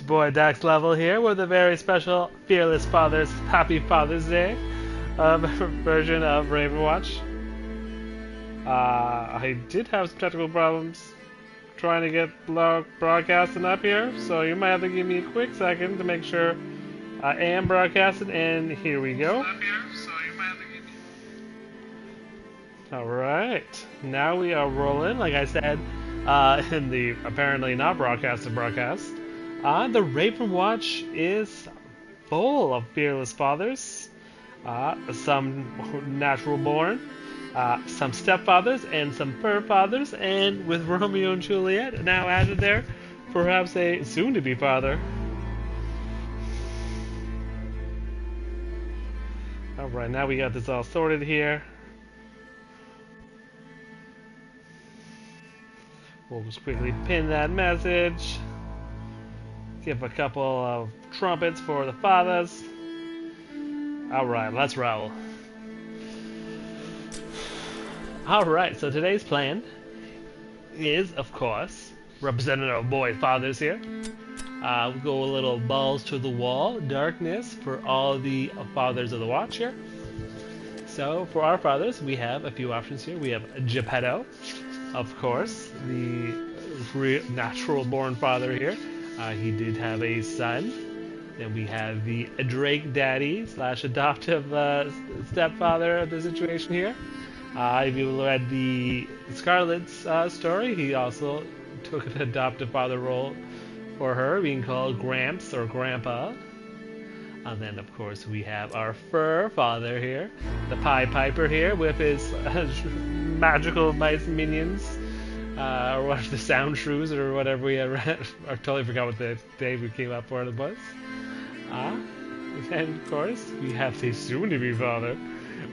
your boy Dax Level here with a very special Fearless Fathers Happy Father's Day version of Ravenswatch. I did have some technical problems trying to get broadcasting up here, so you might have to give me a quick second to make sure I am broadcasting, and here we go. Alright, now we are rolling, like I said, in the apparently not broadcasted broadcast. The Ravenswatch is full of fearless fathers, some natural born, some stepfathers, and some fur fathers, and with Romeo and Juliet now added there, perhaps a soon-to-be father. Alright, now we got this all sorted here. We'll just quickly pin that message. Give a couple of trumpets for the fathers. Alright, let's roll. Alright, so today's plan is, of course, representative boy fathers here. We'll go a little balls to the wall, darkness for all the fathers of the watch here. So for our fathers, we have a few options here. We have Geppetto, of course, the natural born father here. He did have a son. Then we have the Drake daddy / adoptive stepfather of the situation here. If you read the Scarlet's story, he also took an adoptive father role for her, being called Gramps or Grandpa. And then, of course, we have our fur father here, the Pied Piper here, with his magical mice minions. Or what the sound shrews or whatever we had read. I totally forgot what the day we came up for it was. And of course, we have the soon-to-be father,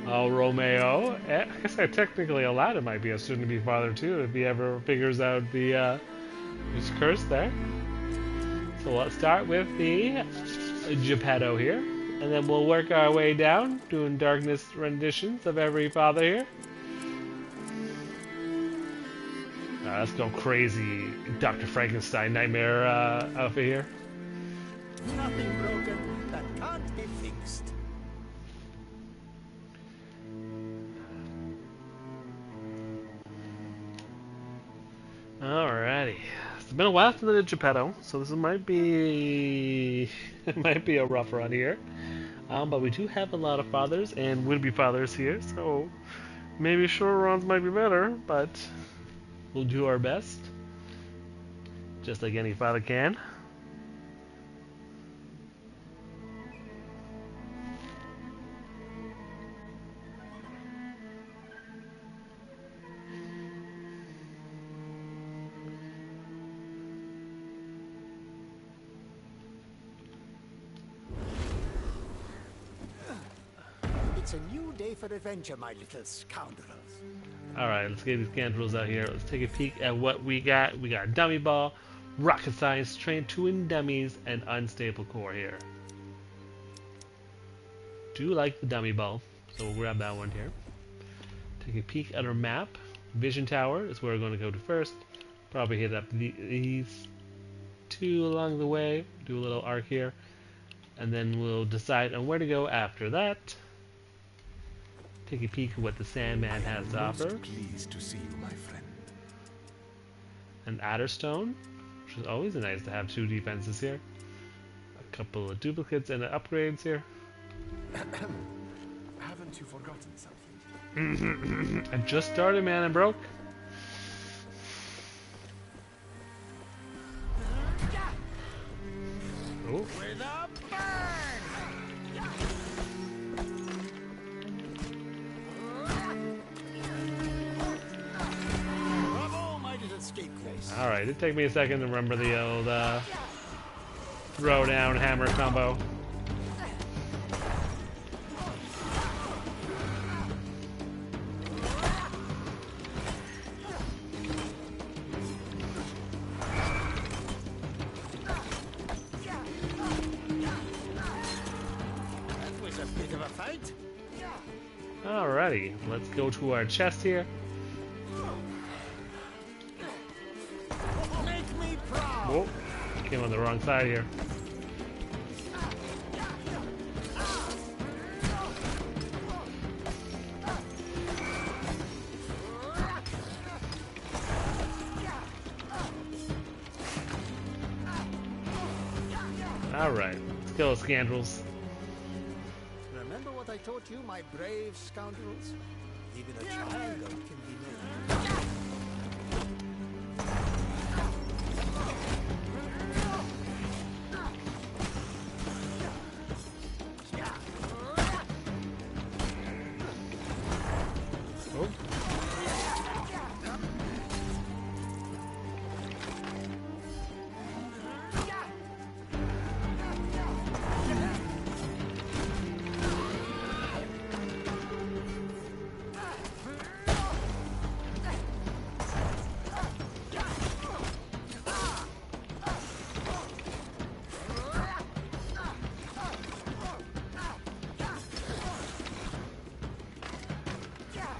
Romeo. I guess technically Aladdin might be a soon-to-be father too, if he ever figures out the his curse there. So let's start with the Geppetto here, and then we'll work our way down, doing darkness renditions of every father here. Let's go crazy Dr. Frankenstein nightmare outfit here. Nothing broken that can't be fixed. Alrighty. It's been a while since I did Geppetto, so this might be it might be a rough run here. But we do have a lot of fathers and would-be fathers here, so maybe short runs might be better, but we'll do our best, just like any father can. It's a new day for adventure, my little scoundrels. Alright, let's get these scoundrels out here. Let's take a peek at what we got. We got Dummy Ball, Rocket Science, Train Twin Dummies, and Unstable Core here. Do like the Dummy Ball, so we'll grab that one here. Take a peek at our map. Vision Tower is where we're going to go to first. Probably hit up these two along the way. Do a little arc here. And then we'll decide on where to go after that. Take a peek at what the Sandman has to offer. Pleased to see you, my friend. An Adderstone, which is always nice to have two defenses here. A couple of duplicates and upgrades here. Haven't you forgotten something? I just started, man, and broke. Oh. With a burn! Bravo, my little scapegrace. Alright, it took me a second to remember the old throw down hammer combo. That was a bit of a fight. Alrighty, let's go to our chest here. Make me proud. Whoa, came on the wrong side here. Alright, let's go, scoundrels. Remember what I taught you, my brave scoundrels? Even a triangle can be made. Oh.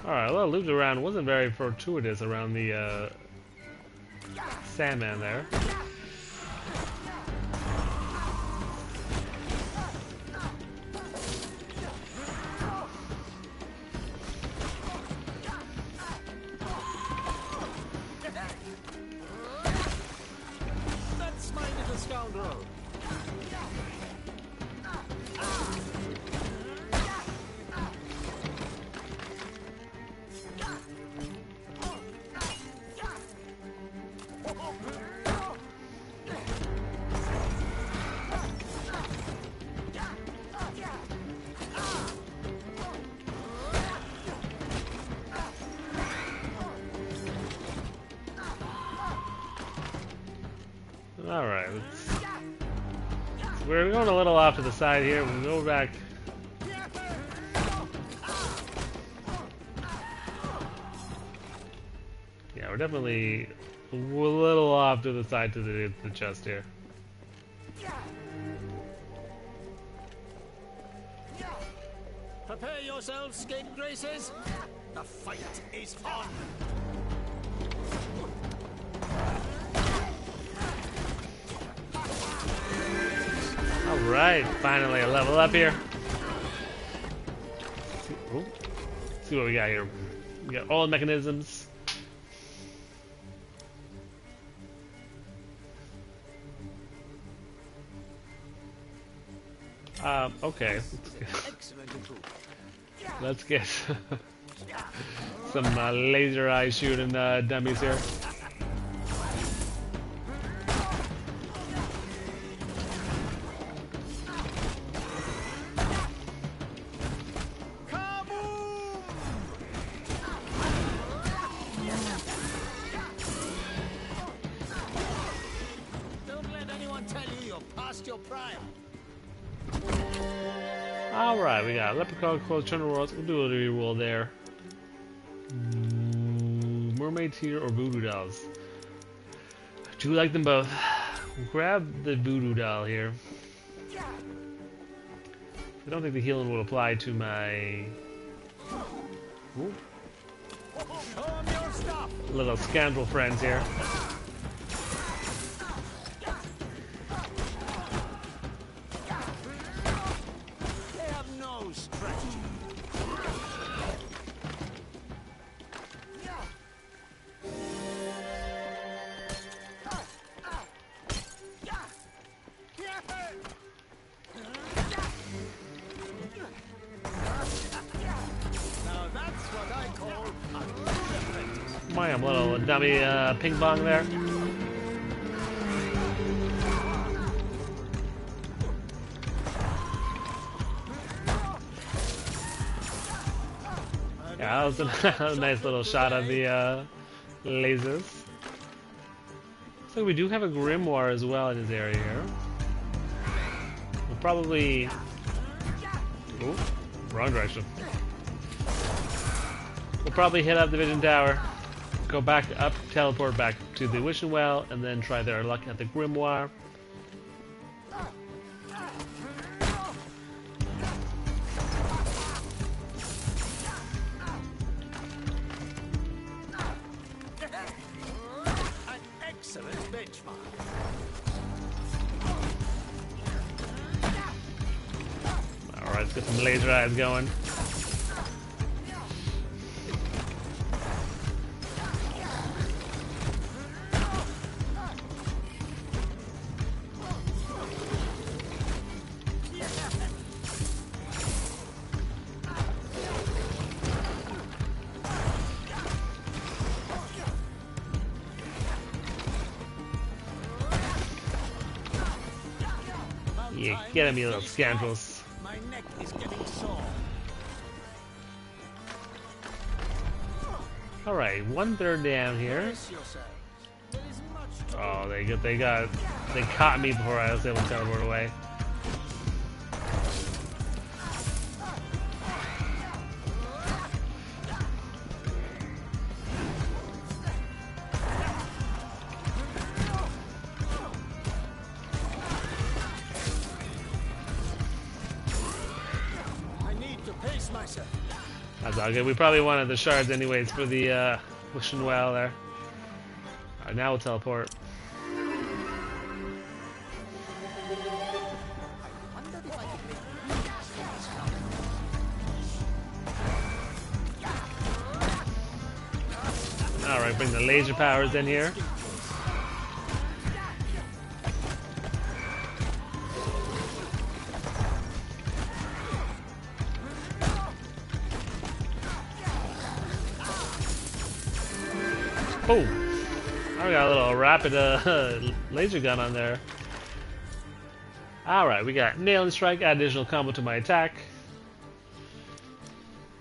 Alright, a little looped around. Wasn't very fortuitous around the Sandman there. That's my little scoundrel. Alright, we're going a little off to the side here. We'll go back. Yeah, we're definitely a little off to the side to the chest here. Prepare yourselves, scapegraces. The fight is on. Alright, finally a level up here. Let's see what we got here. We got all mechanisms. Okay. Let's get some laser eye shooting dummies here. Alright, we got Leprechaun, Close, Turner Worlds. We'll do a reroll there. Mermaid Tear or Voodoo Dolls? I do like them both. We'll grab the Voodoo Doll here. I don't think the healing will apply to my little scoundrel friends here. My little dummy ping pong there. Yeah, that was a nice little shot of the lasers. So we do have a grimoire as well in this area here. We'll probably... Ooh, wrong direction. We'll probably hit up the Vision Tower, go back up, teleport back to the Wishing Well, and then try their luck at the grimoire. Alright, let's get some laser eyes going. Yeah, get him, you little scoundrels. My neck is getting sore. Alright, 1/3 down here. Brace yourself. There is much to Oh, they caught me before I was able to teleport away. I need to pace myself. That's all good. We probably wanted the shards anyways for the wishing well there. Alright, now we'll teleport. Wonder if I can make use of this. Alright, bring the laser powers in here. Oh! I got a little rapid laser gun on there. Alright, we got nail and strike, add additional combo to my attack.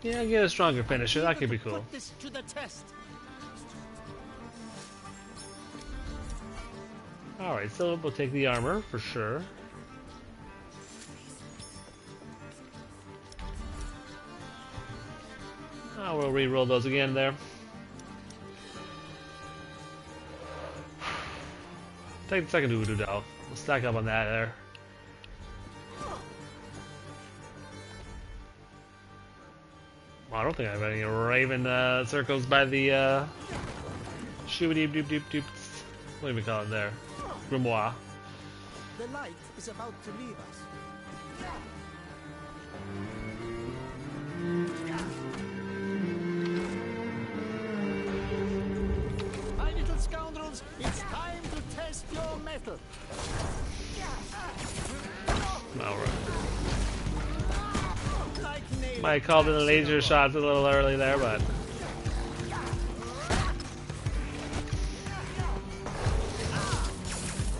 Yeah, get a stronger finisher, that could be cool. Put this to the test. Alright, so we'll take the armor for sure. Oh, we'll re-roll those again there. Take the second voodoo doll. We'll stack up on that there. Well, I don't think I have any raven circles by the shooty doop doop doop. What do we call it there? Grimoire. The light is about to leave us. My little scoundrels, it's time to test your metal. Alright. Like nail Might have called in the laser shots a little early there, but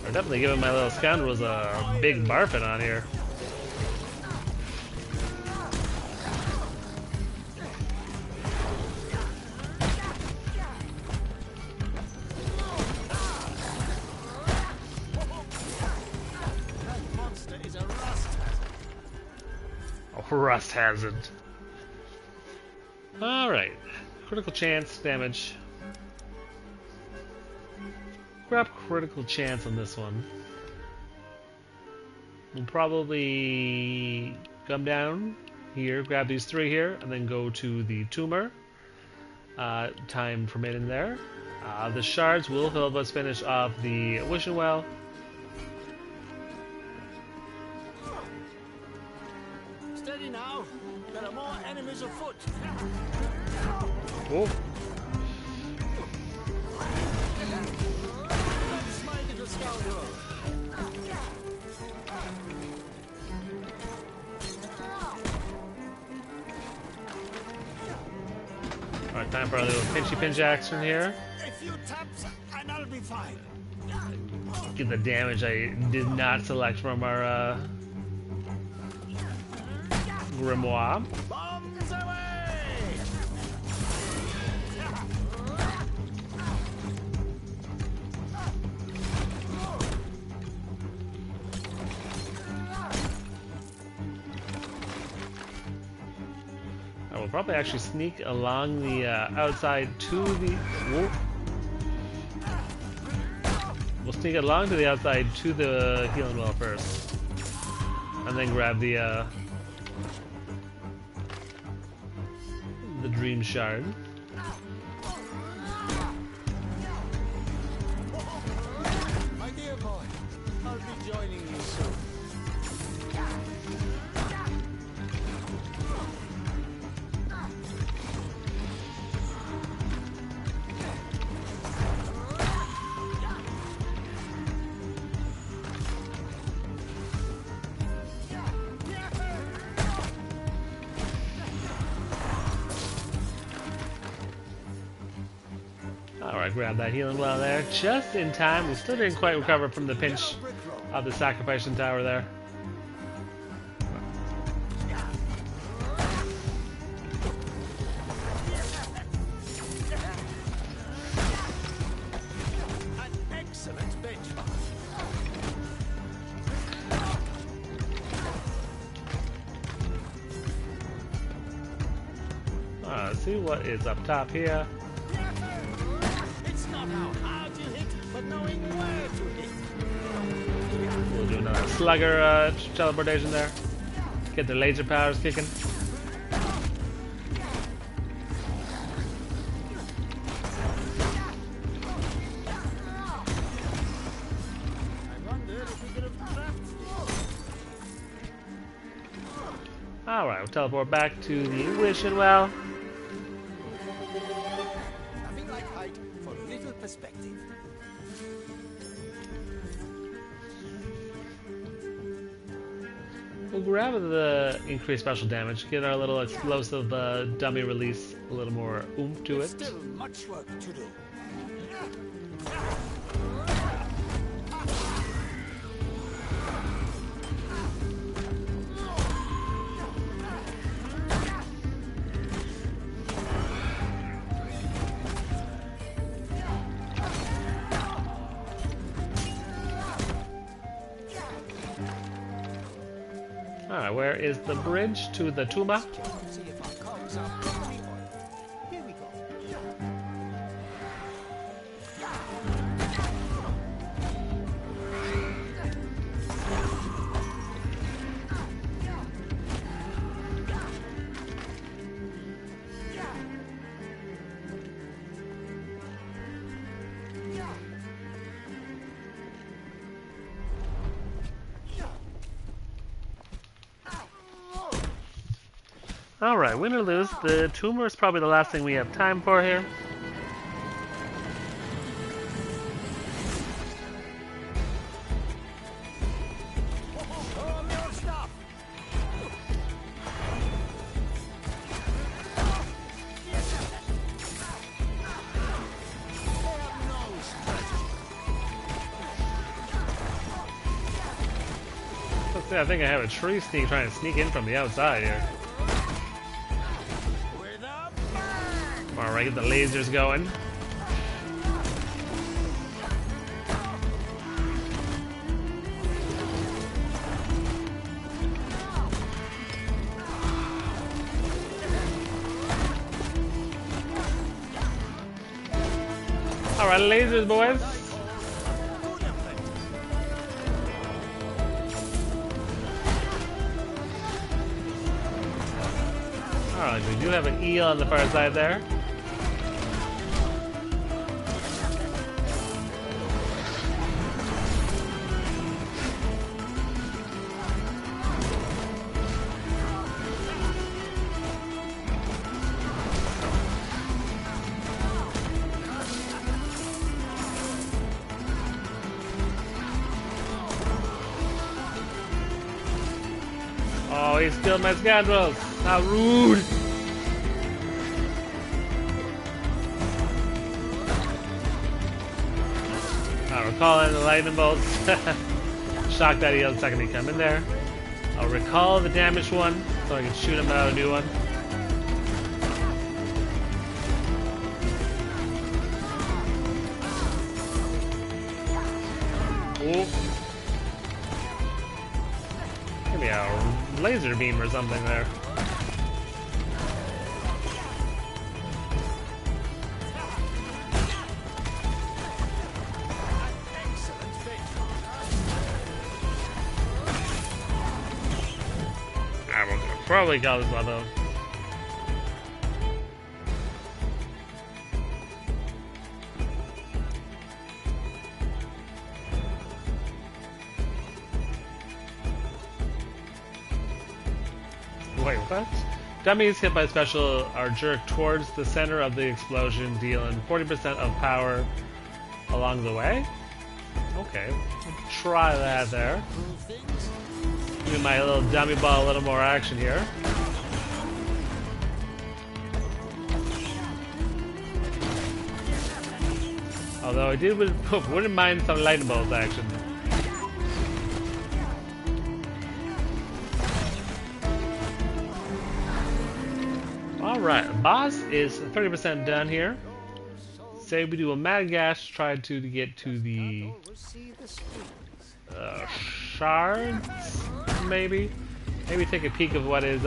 we're definitely giving my little scoundrels a big barfing on here. That monster is a rust hazard. A rust hazard. Alright. Critical chance damage. Grab critical chance on this one. We'll probably come down here, grab these 3 here, and then go to the tumor. Time permitting there. The shards will help us finish off the wishing well. Steady now. There are more enemies afoot. Oh. That's my little scoundrel. Alright, time for a little pinchy pinch action here. A few taps and I'll be fine. Get the damage I did not select from our grimoire. Bombs away! I will probably actually sneak along the outside to the. Whoa. We'll sneak along to the outside to the healing well first, and then grab the dream shard. My dear boy, I'll be joining you soon. Alright, grab that healing well there. Just in time. We still didn't quite recover from the pinch of the sacrificing tower there. Let's see what is up top here. It's not how hard you hit, but knowing where to hit. We'll do another slugger teleportation there. Get the laser powers kicking. Alright, we'll teleport back to the wishing well. Nothing like height for little perspective. We'll grab the increased special damage, get our little explosive dummy release a little more oomph to it. Still much work to do. Alright, where is the bridge to the Tuma? See if our cogs are properly oiled. Here we go. Alright, win or lose, the tumor is probably the last thing we have time for here. Oh, your stuff. Let's see, I think I have a tree sneak trying to sneak in from the outside here. Alright, get the lasers going. Alright, lasers, boys. Alright, we do have an eel on the far side there. Oh, he stole my scoundrels! How rude! I'll recall in the lightning bolts. Shock that he'll second me come in there. I'll recall the damaged one so I can shoot him out a new one. Ooh. Give me a laser beam or something there. I will probably kill this one though. Wait, what? Dummies hit by special are jerked towards the center of the explosion, dealing 40% of power along the way. Okay, try that there. Give my little dummy ball a little more action here. Although I wouldn't mind some lightning bolts action. Alright, boss is 30% done here. Say we do a mad gash, try to get to the shards, maybe? Maybe take a peek of what is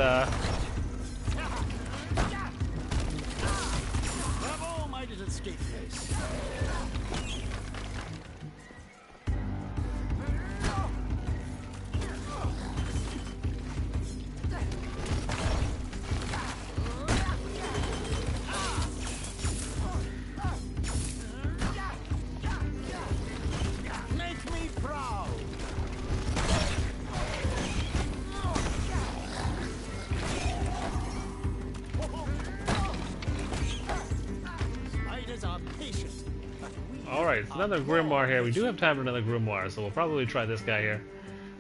it's another grimoire here. We do have time for another grimoire, so we'll probably try this guy here.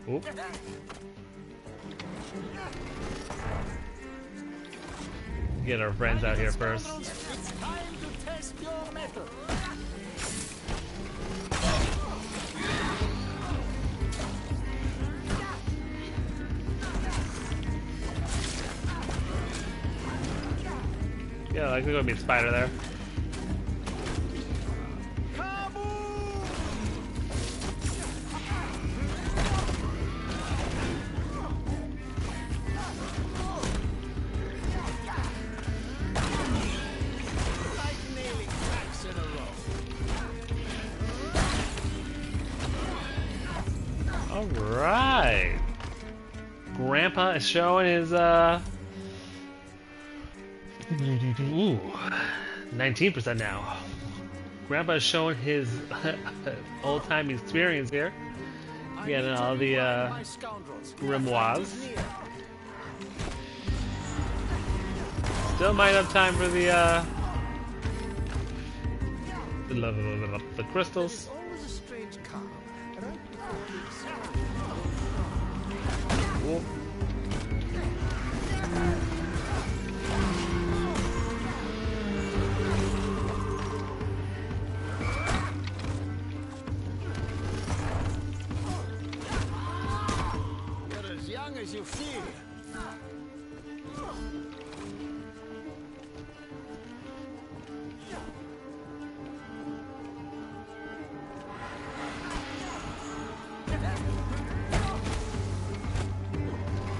Oop. Get our friends out here first. It's time to test your mettle. Yeah, like, there's gonna be a spider there. Alright. Grandpa is showing his, ooh, 19% now. Grandpa is showing his old-time experience here. Getting all the, grimoires. Still might have time for the crystals. Always a strange calm. Right before Cool. you're as young as you feel.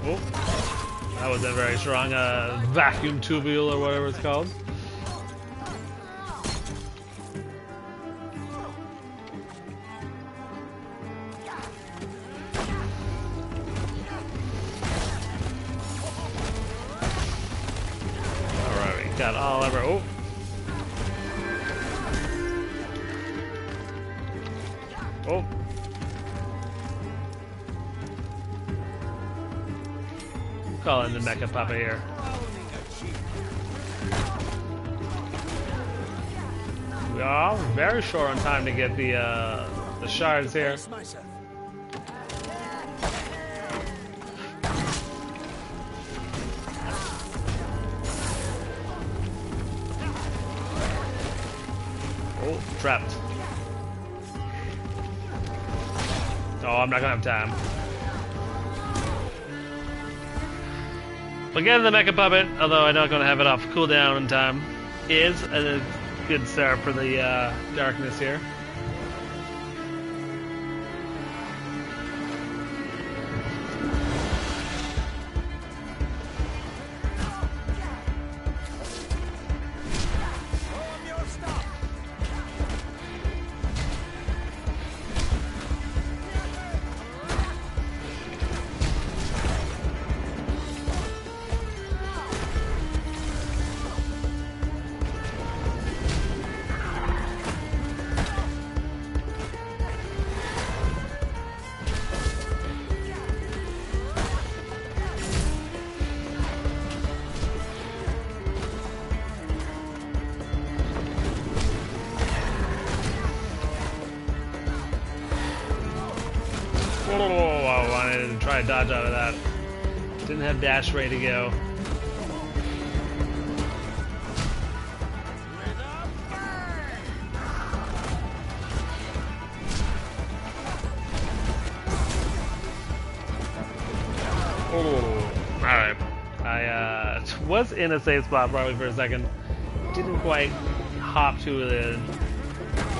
Oh, that wasn't very strong. Vacuum tubule or whatever it's called. Alright, we got all of our. Oh. Oh. Calling the mecha puppet here. We are very short on time to get the shards here. Oh, trapped. Oh, I'm not gonna have time. But getting the mecha puppet, although I'm not going to have it off cooldown in time, is a good start for the darkness here. Oh, I wanted to try to dodge out of that. Didn't have dash ready to go. Oh, alright. I was in a safe spot probably for a second. Didn't quite hop to the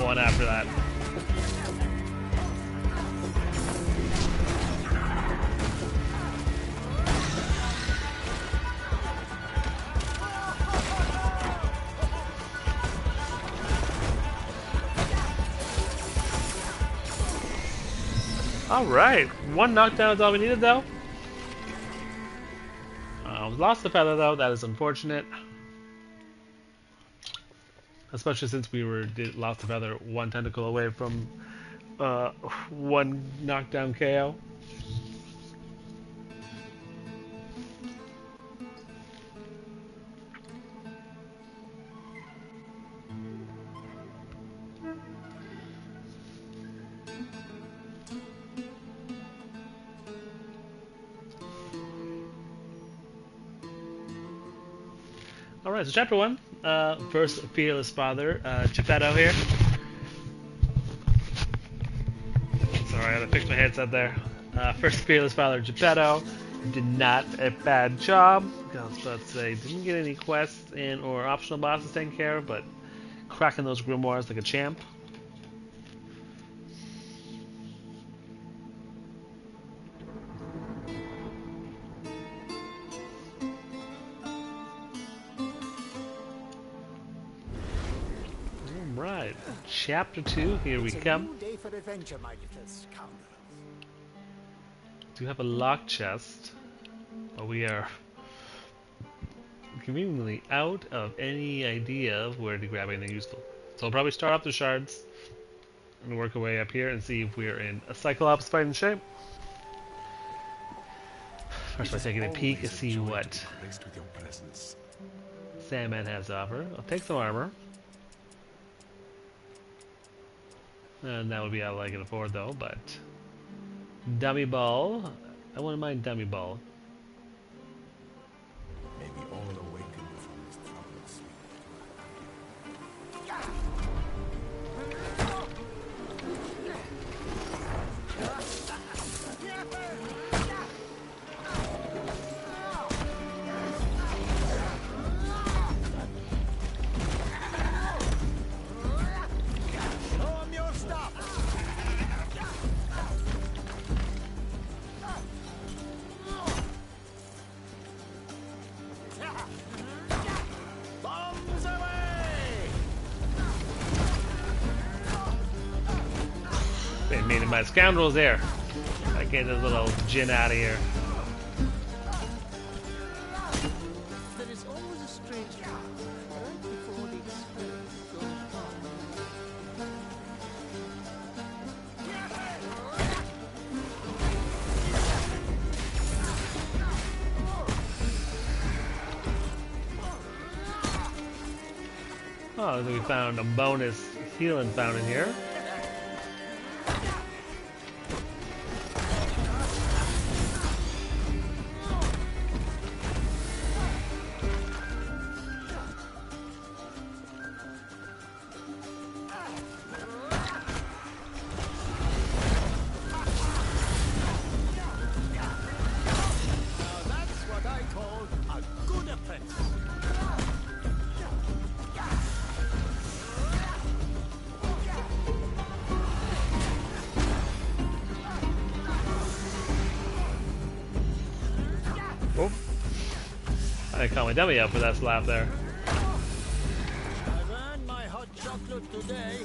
one after that. Alright, one knockdown is all we needed though. We lost the feather though, that is unfortunate. Especially since we lost the feather one tentacle away from one knockdown KO. Alright, so chapter 1. First Fearless Father, Geppetto here. Sorry, I gotta fix my headset there. First Fearless Father, Geppetto. Did not a bad job. I was about to say, didn't get any quests and or optional bosses taken care of, but cracking those grimoires like a champ. Alright, chapter 2, here we come. New day for adventure, my little scoundrels. Do have a lock chest, but we are conveniently out of any idea of where to grab anything useful. So we'll probably start off the shards and work our way up here and see if we're in a Cyclops fighting shape. First by taking a peek to see what Sandman has to offer. I'll take some armor. And that would be all I can afford though, but dummy ball. I wouldn't mind dummy ball. May we all awaken from this troubled sleep. Show 'em your stuff. Bombs away! They made my scoundrels there. I get this little gin out of here. There is always a strange part right before the experiment goes on. Oh, looks like we found a bonus healing fountain here. Now that's what I call a good apprentice. Oh. I didn't call my dummy out for that slap there. I've earned my hot chocolate today.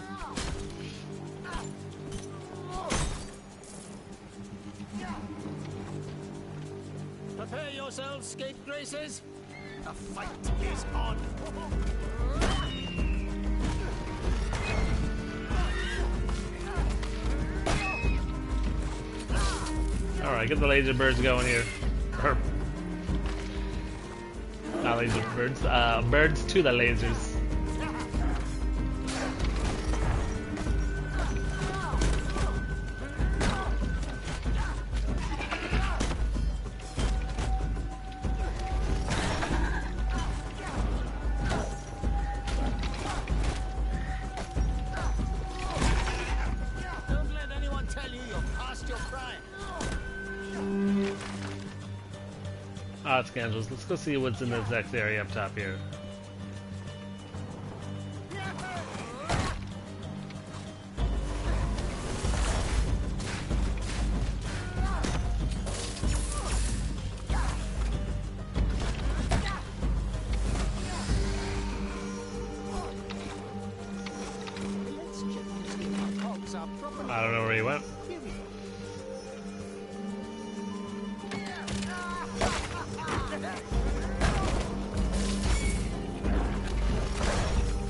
Prepare yourselves, scapegraces. The fight is on. Alright, get the laser birds going here. Or, not laser birds, birds to the lasers. Don't let anyone tell you you're past your prime. Ah, scandals. Let's go see what's in this next area up top here. Let's check to see if our cogs are properly. I don't know where he went. Here we go.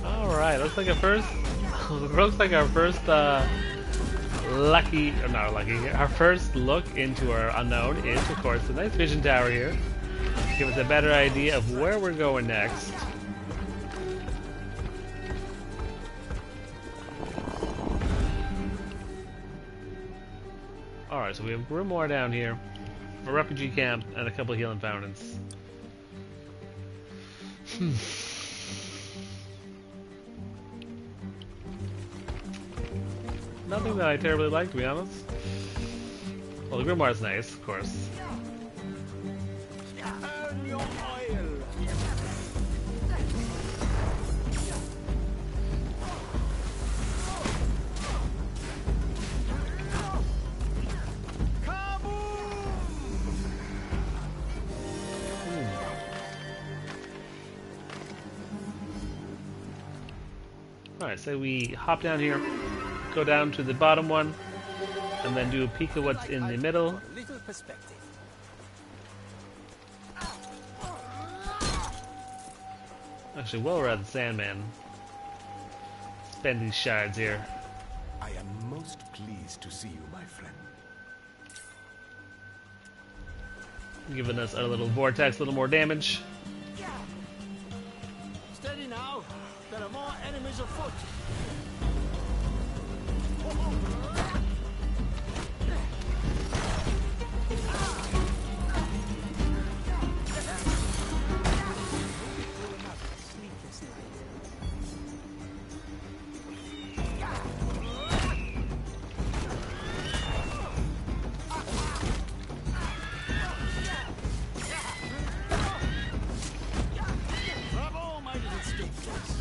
Alright, looks like our first lucky, or not lucky, our first look into our unknown is, of course, the nice vision tower here. Give us a better idea of where we're going next. Alright, so we have Grimoire down here, a refugee camp, and a couple of healing fountains. nothing that I terribly like, to be honest. Well, the grimoire's nice, of course. Earn your oil. Alright, so we hop down here, go down to the bottom one, and then do a peek of what's in the middle. Little perspective. Actually, while we're at the Sandman, spend these shards here. I am most pleased to see you, my friend. Giving us our little vortex, a little more damage. Steady now. There are more enemies afoot. Sleepless night. Bravo, my little skinflakes.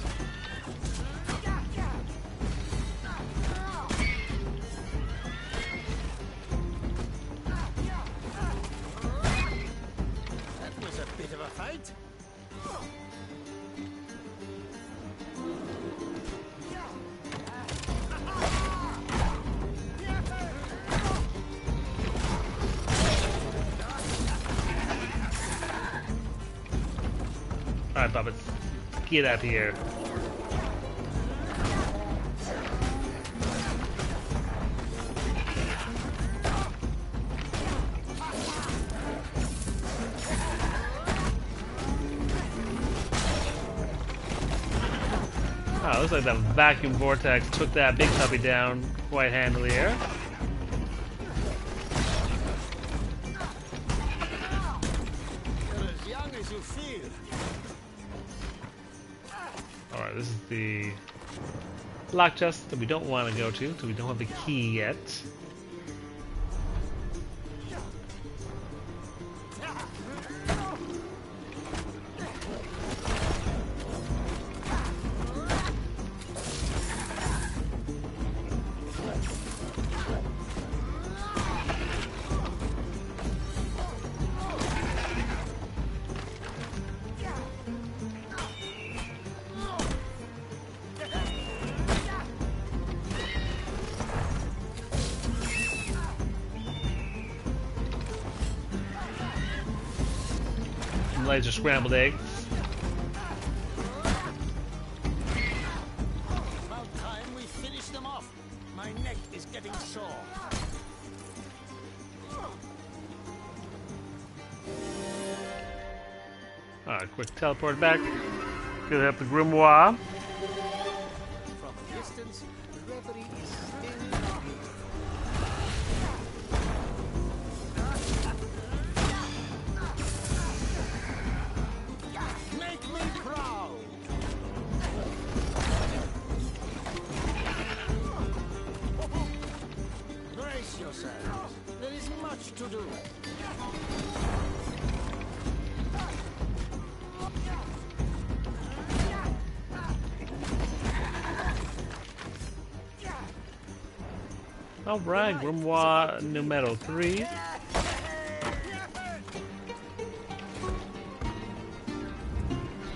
That was a bit of a fight. Alright, puppets, get out here. Oh, looks like that vacuum vortex took that big puppy down quite handily here. You're as young as you feel. Alright, this is the lock chest that we don't want to go to, so we don't have the key yet. Some laser scrambled eggs. About time we finish them off. My neck is getting sore. Alright, quick teleport back. Gonna have the grimoire. From a distance, the reverie is still make me proud. Brace yourselves. There is much to do. Alright, grimoire numero 3.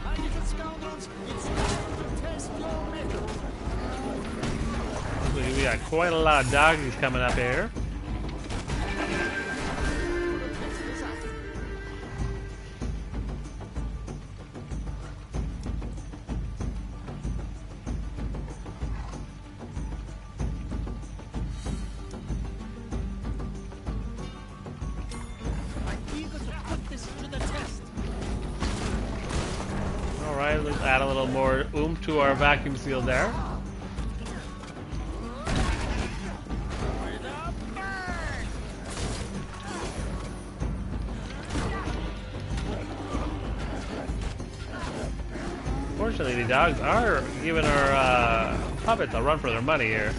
My little scoundrels, it's time to test your mettle. We got quite a lot of doggies coming up here. I'm eager to put this to the test. Alright, let's add a little more oomph to our vacuum seal there. With a bang! Fortunately, the dogs are giving our puppets a run for their money here.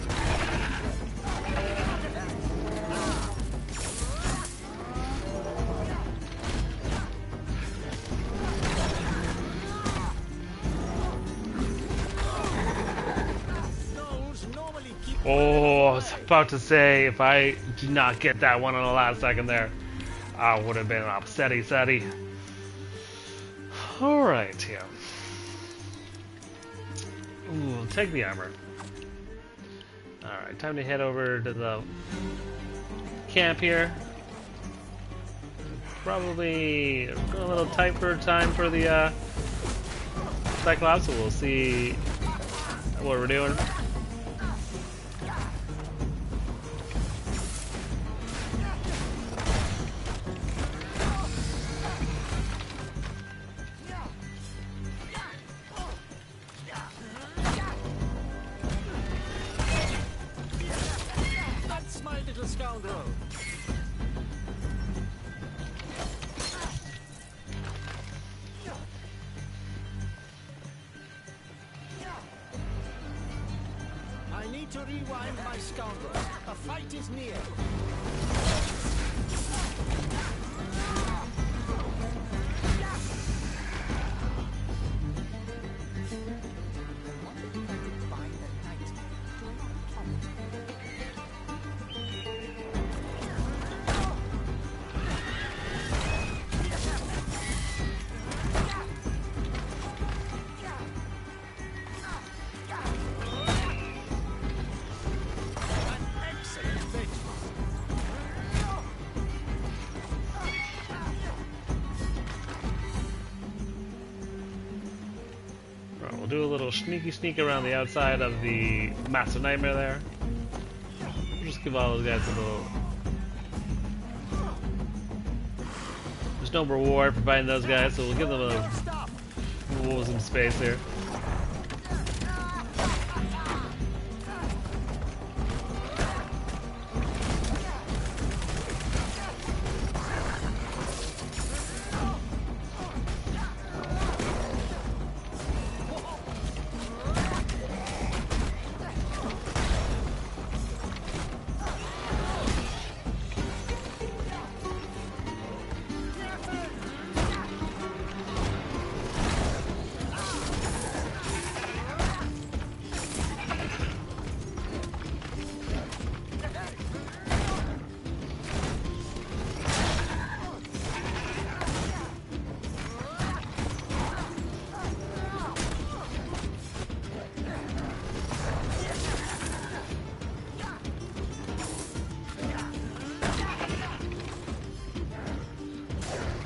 Oh, I was about to say, if I did not get that one on the last second there, I would have been upsetty setty. Alright, here. Ooh, take the armor. Alright, time to head over to the camp here. Probably a little tight for time for the Cyclops, so we'll see what we're doing. That's my little scoundrel. I need to rewind my scoundrel. A fight is near. We'll do a little sneaky sneak around the outside of the Master Nightmare there. We'll just give all those guys a little... There's no reward for fighting those guys, so we'll give them some space here.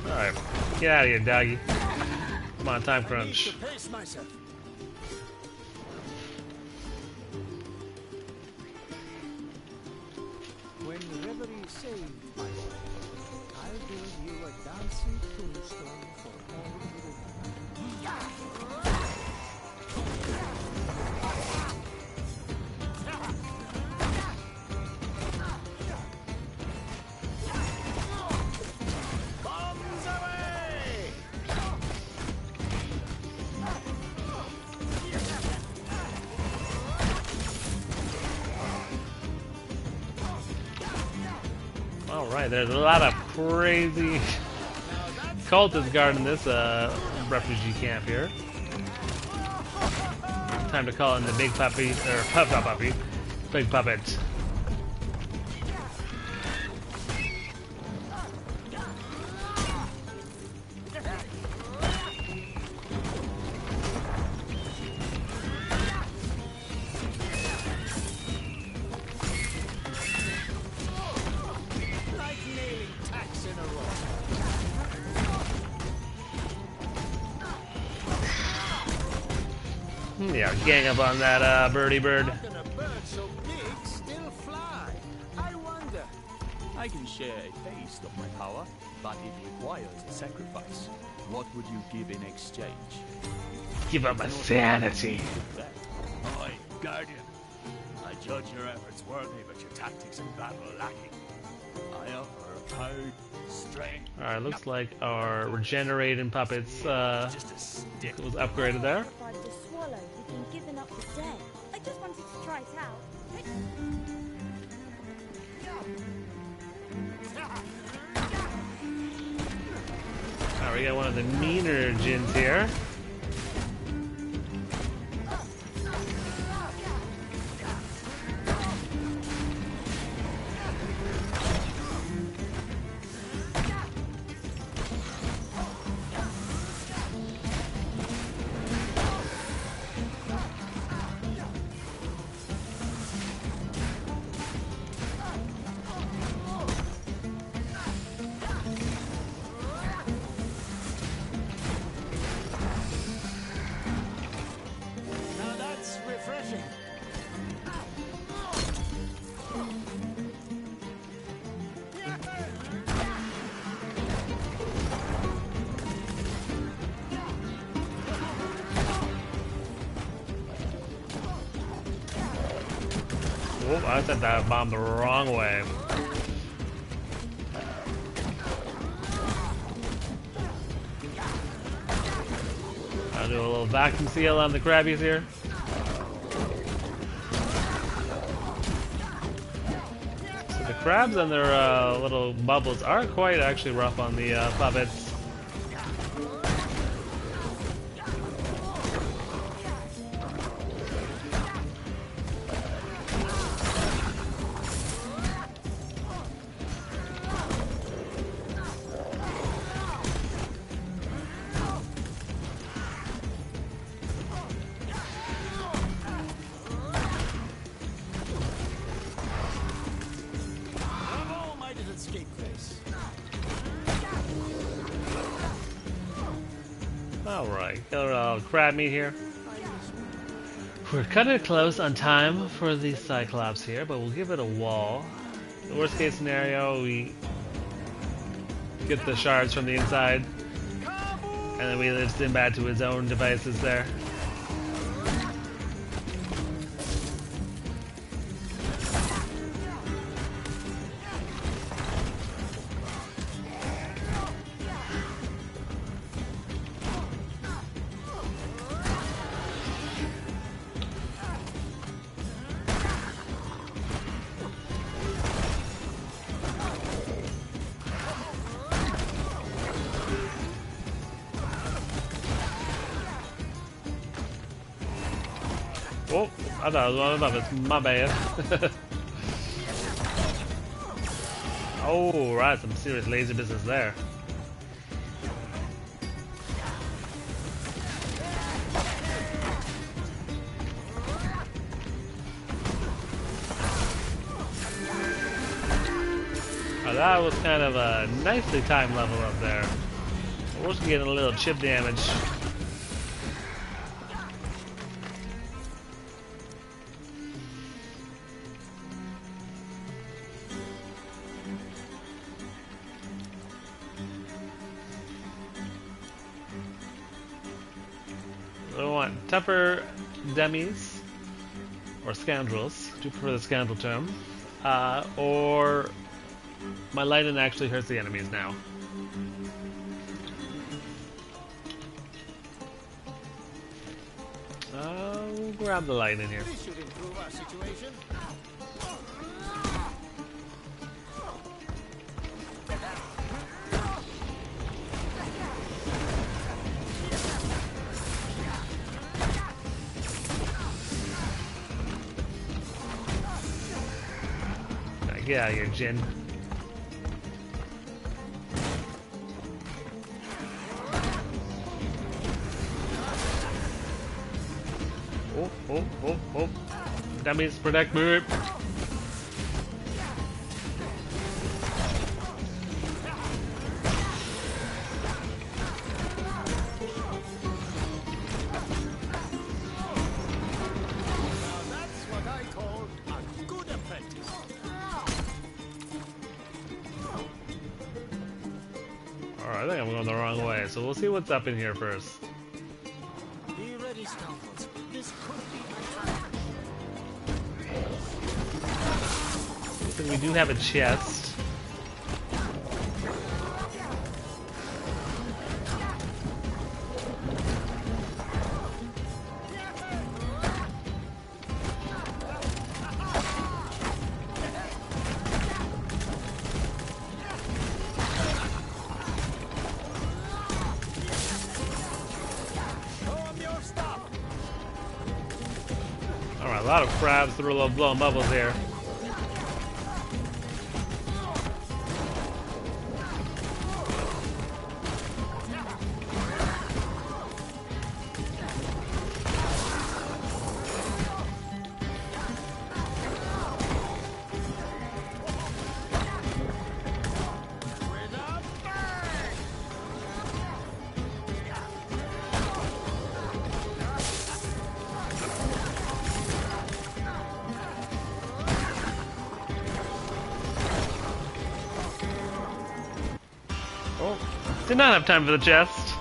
Alright, get out of here, doggy. Come on, time crunch. Pace myself. When the reverie is saved, my son, I'll build you a dancing tombstone for all to bombs away! Alright, there's a lot of crazy cultists guarding this refugee camp here. Time to call in the big puppy, or not puppy, big puppet. Like nailing tacks in a row. Yeah, gang up on that birdie bird. How can a bird so big still fly? I wonder. I can share a taste of my power, but it requires a sacrifice. What would you give in exchange? Give up my sanity. That. Oi, Guardian. I judge your efforts worthy, but your tactics in battle lacking. I offer power, strength. Alright, looks like our regenerating puppets Just a stick. was upgraded there. Terrified to swallow, we've been given up for dead. I just wanted to try it out. Alright, we got one of the meaner gins here. Oh, I set that bomb the wrong way. I'll do a little vacuum seal on the crabbies here. So the crabs and their little bubbles are quite actually rough on the puppets. Alright, got a little crab meat here. We're kind of close on time for the Cyclops here, but we'll give it a wall. The worst case scenario, we get the shards from the inside, and then we leave Sinbad to his own devices there. Oh, I thought it was one above it. My bad. Oh, right, some serious laser business there. Oh, that was kind of a nicely timed level up there. We're also getting a little chip damage. We want tougher dummies, or scoundrels, I do prefer the scoundrel term, or my lightning actually hurts the enemies now. We'll grab the lightning here. This should improve our situation. Get out of here, Jin. Oh. Dummies, protect me. That's what I call a good apprentice. Alright, I think I'm going the wrong way, so we'll see what's up in here first. Be ready, scoundrels. This could be my time. So we do have a chest. Alright, a lot of crabs through a little blowing bubbles here. Oh, did not have time for the chest.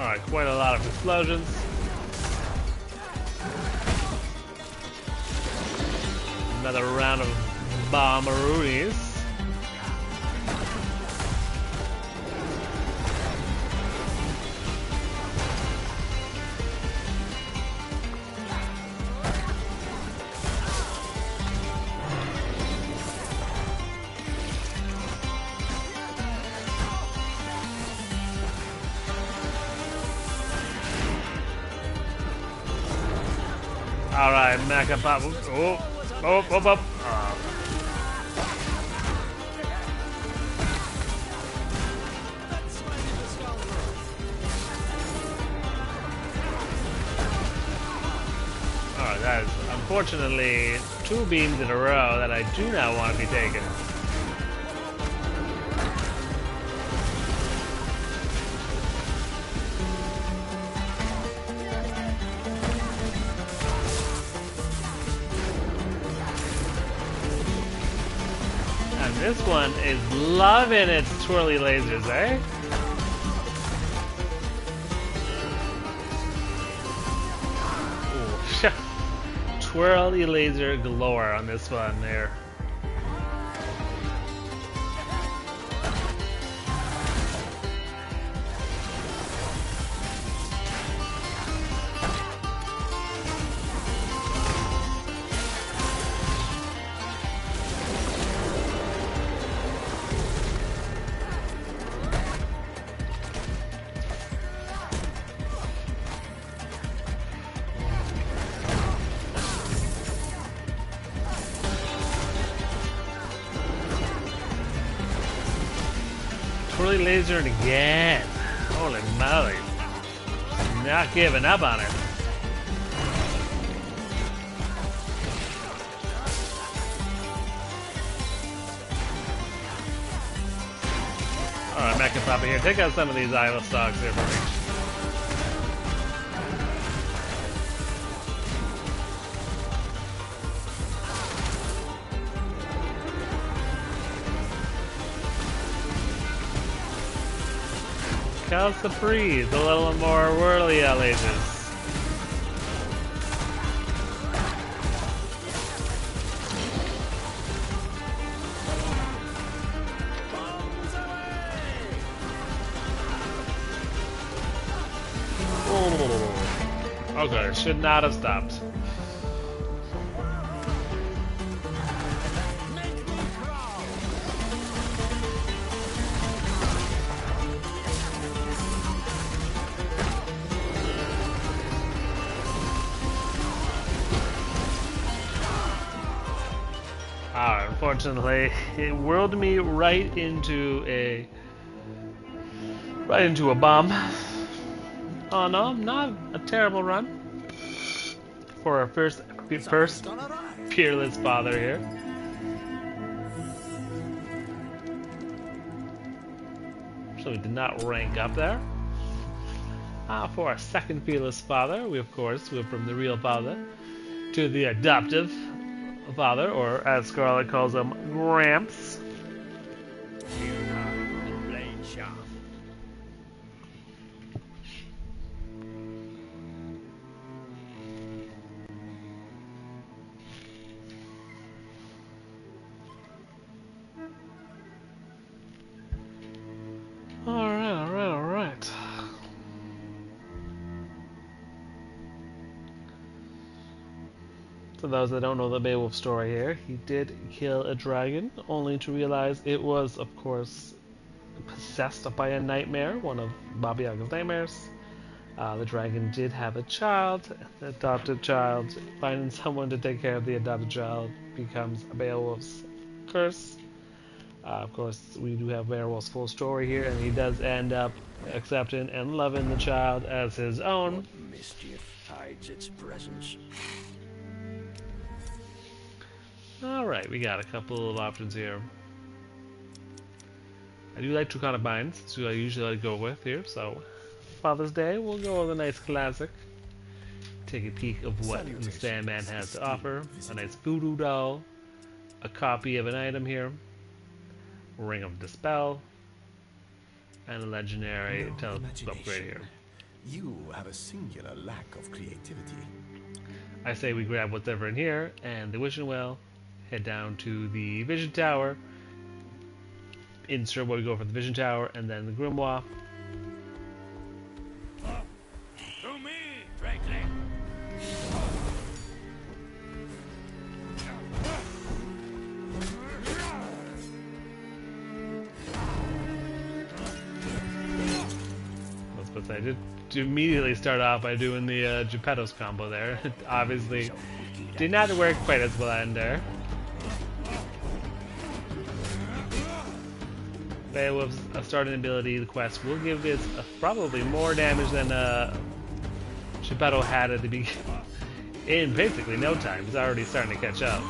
Alright, quite a lot of explosions. Another round of bombaroonies. Alright, Mecha Pop. Oh. Alright, that is unfortunately 2 beams in a row that I do not want to be taking. This one is loving its twirly lasers, eh? Ooh, twirly laser galore on this one there. Twirly laser again. Holy moly. Not giving up on it. Alright, Mecha Papa here. Take out some of these idle stocks here for me. How's the freeze? A little more whirly lasers. Oh. Okay, should not have stopped. Unfortunately, it whirled me right into a bomb. Oh no, not a terrible run for our first fearless father here. So we did not rank up there. For our second fearless father, we of course went from the real father to the adoptive father, or as Scarlet calls him, Gramps. Alright. For those that don't know the Beowulf story here, he did kill a dragon, only to realize it was, of course, possessed by a nightmare, one of Baba Yaga's nightmares. The dragon did have a child, the adopted child. Finding someone to take care of the adopted child becomes Beowulf's curse. Of course, we do have Beowulf's full story here, and he does end up accepting and loving the child as his own. What mischief hides its presence? Alright, we got a couple of options here. I do like True Binds, so I usually like to go with here, so Father's Day, we'll go with a nice classic. Take a peek of what the Sandman has to offer. A nice voodoo doll, a copy of an item here, Ring of Dispel, and a legendary upgrade here. You have a singular lack of creativity. I say we grab whatever in here and the wishing well, head down to the vision tower, insert what we go for the vision tower, and then the grimoire. To me, Drakeling. But I did immediately start off by doing the Geppetto's combo there. Obviously did not work quite as well in there. Beowulf's starting ability, the quest, will give this probably more damage than Geppetto had at the beginning. In basically no time. He's already starting to catch up.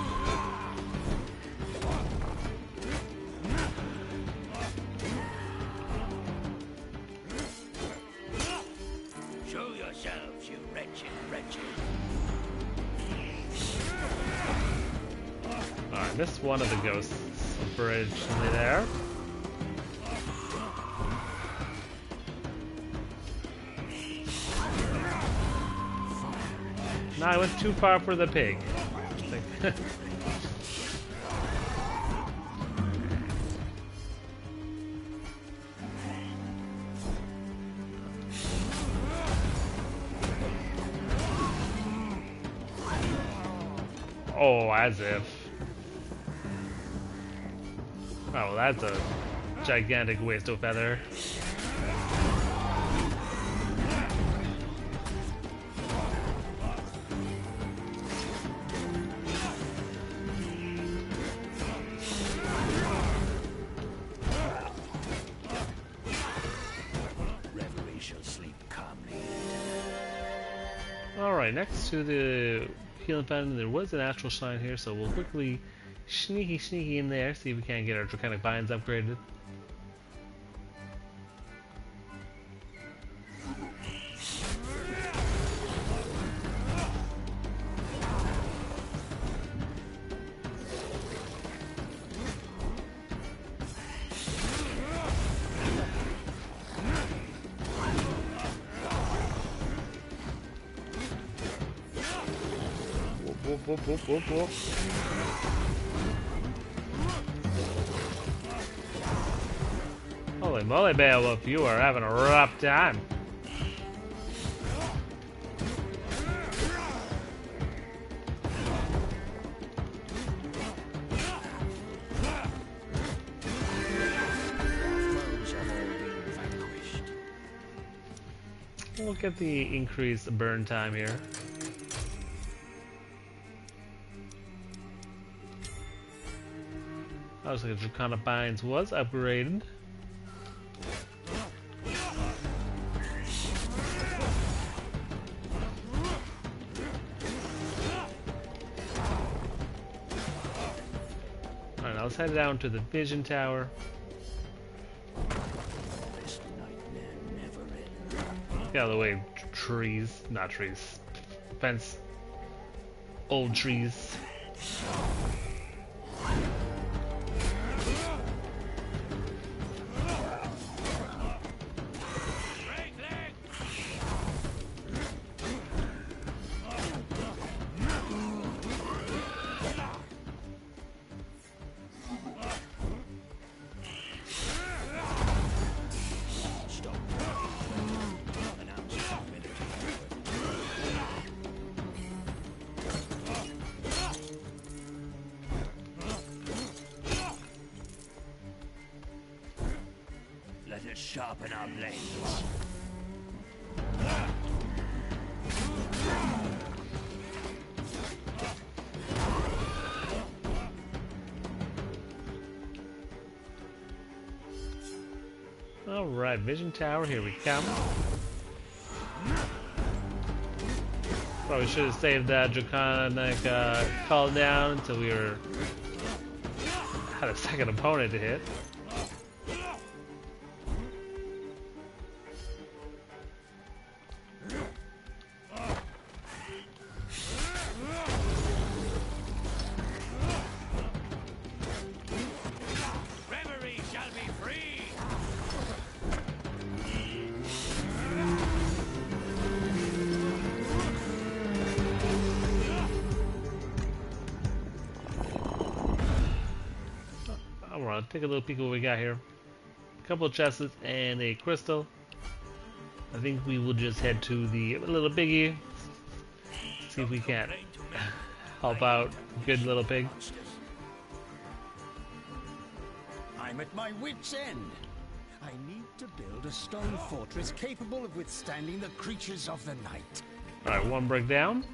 Show yourselves, you wretched, wretched. Alright, missed one of the ghosts originally there. No, I went too far for the pig. Oh, as if. Oh, well, that's a gigantic waste of feather. Reverie shall sleep calmly. Alright, next to the healing fountain, there was an astral sign here, so we'll quickly sneaky in there, see if we can't get our draconic binds upgraded. Whoop, whoop, whoop, whoop. Holy moly, Beowulf, you are having a rough time. Foes have all been vanquished. We'll get the increased burn time here. Looks like the Draconic Binds was upgraded. Alright, now let's head down to the Vision Tower. This nightmare never ends. Get out of the way, trees. Not trees. Fence. Old trees. Let us sharpen our blades. Alright, Vision Tower, here we come. Probably should have saved that Draconic call down until we had a second opponent to hit. Reverie shall be free. Alright, take a little peek at what we got here. A couple of chests and a crystal. I think we will just head to the little piggy. See if we can help out good little pig. I'm at my wit's end. I need to build a stone fortress capable of withstanding the creatures of the night. Alright, one brick down.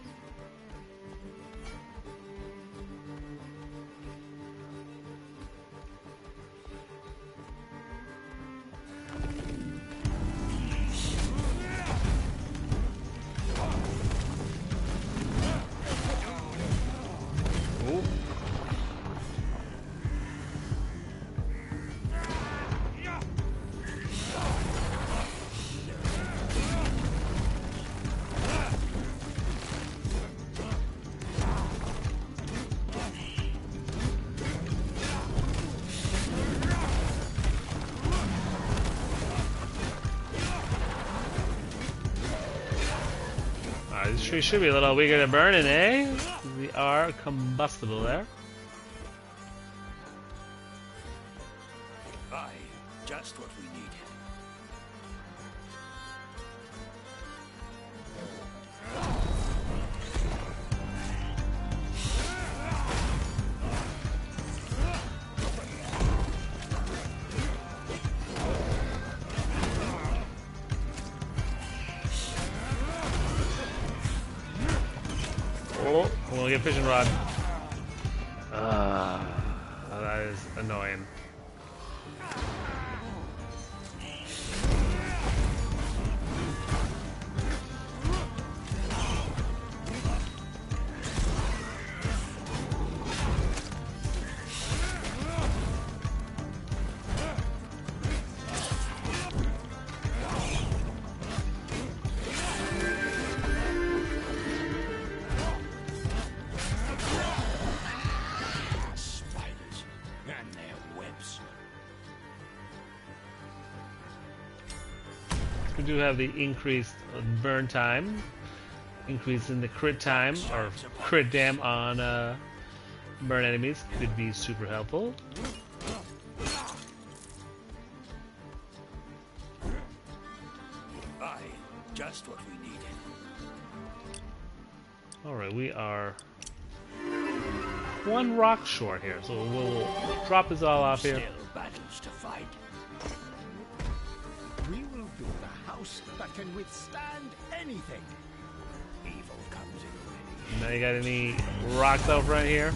This tree should be a little weaker to burning, eh? We are combustible there. Aye, just what we need. Oh, we'll get fishing rod. That is annoying. We do have the increased burn time, increase in the crit time, or crit dam on burn enemies could be super helpful. Aye, just what we needed. Alright, we are one rock short here, so we'll drop this all off here. Still battles to fight. We will build a house that can withstand anything. Evil comes in ready. Now you got any rocks out front here?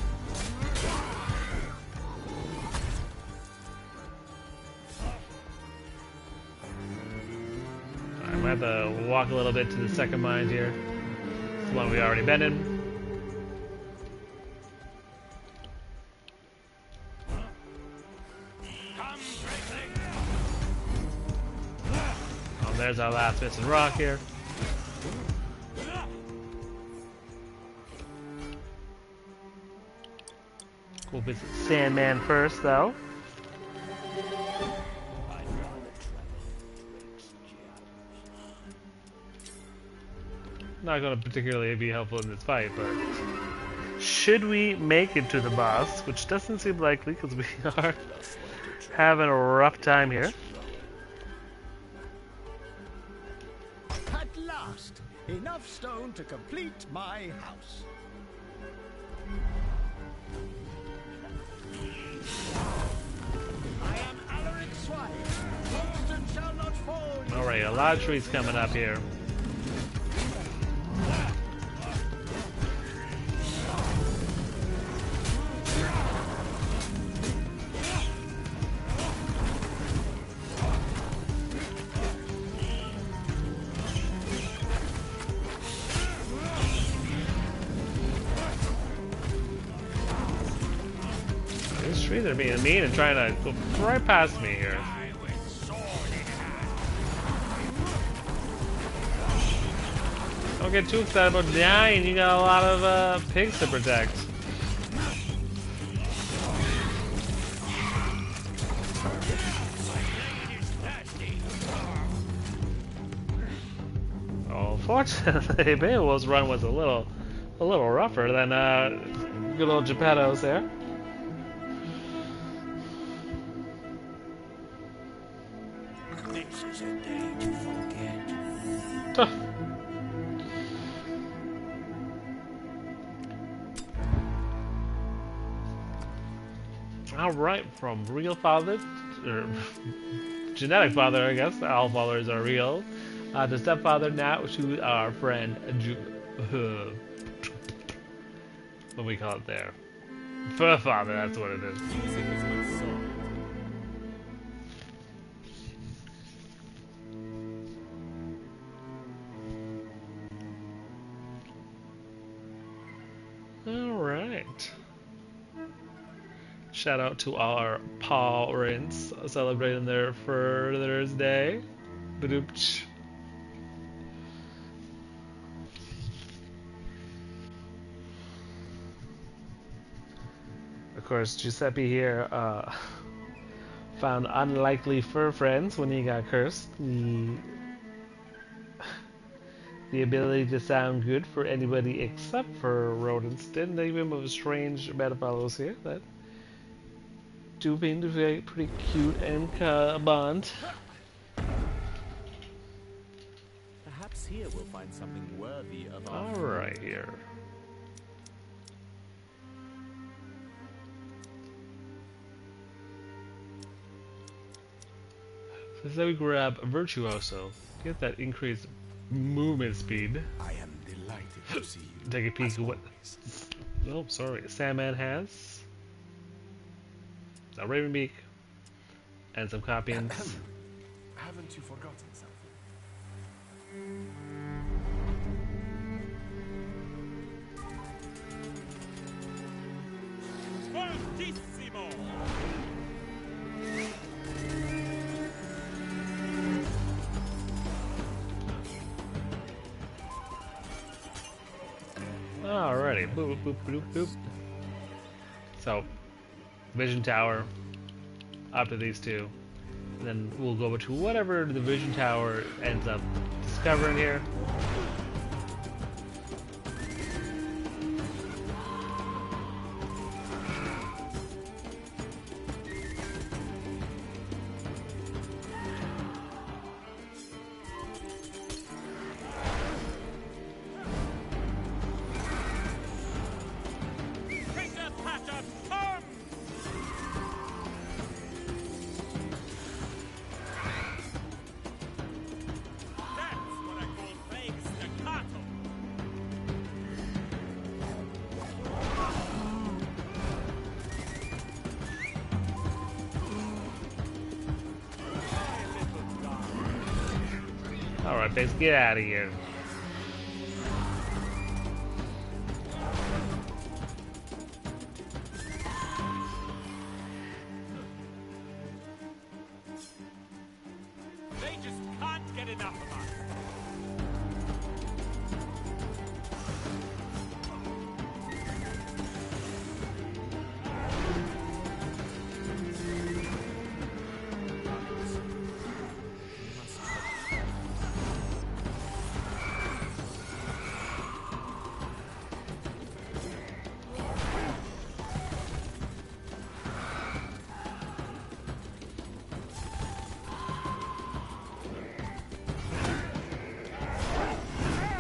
I might have to walk a little bit to the second mine here. It's the one we already been in. Oh, there's our last missing rock here. We'll visit Sandman first, though. Not going to particularly be helpful in this fight, but should we make it to the boss, which doesn't seem likely because we are having a rough time here. At last, enough stone to complete my house. I am Alaric Swine. Constant shall not fall. Alright, a lot of trees coming up here. These trees are being mean and trying to go right past me here. Don't get too excited about dying, you got a lot of pigs to protect. Oh, fortunately, Beowulf's run was a little rougher than good old Geppetto's there. This is a day to forget. Alright, from real father, or genetic father, I guess, all fathers are real, to stepfather, now to our friend, what do we call it there? Fur father, that's what it is. Music is my soul. Alright. Shout out to all our parents celebrating their Father's Day. Ba-doop-ch. Of course, Giuseppe here found unlikely fur friends when he got cursed. The ability to sound good for anybody except for rodents didn't leave him with a strange bedfellows here that do seem to be pretty cute and bond. Perhaps here we'll find something worthy of our... Alright here. So we grab Virtuoso, get that increased movement speed. I am delighted to see you. Take a peek as at what. always. Oh, sorry. Sandman has a Ravenbeak and some copyings. Haven't you forgotten something? Fortissimo! Alrighty, boop, boop, boop, boop. So, Vision Tower, up to these two. And then we'll go to whatever the Vision Tower ends up discovering here. Alright, let's get out of here. They just can't get enough of us.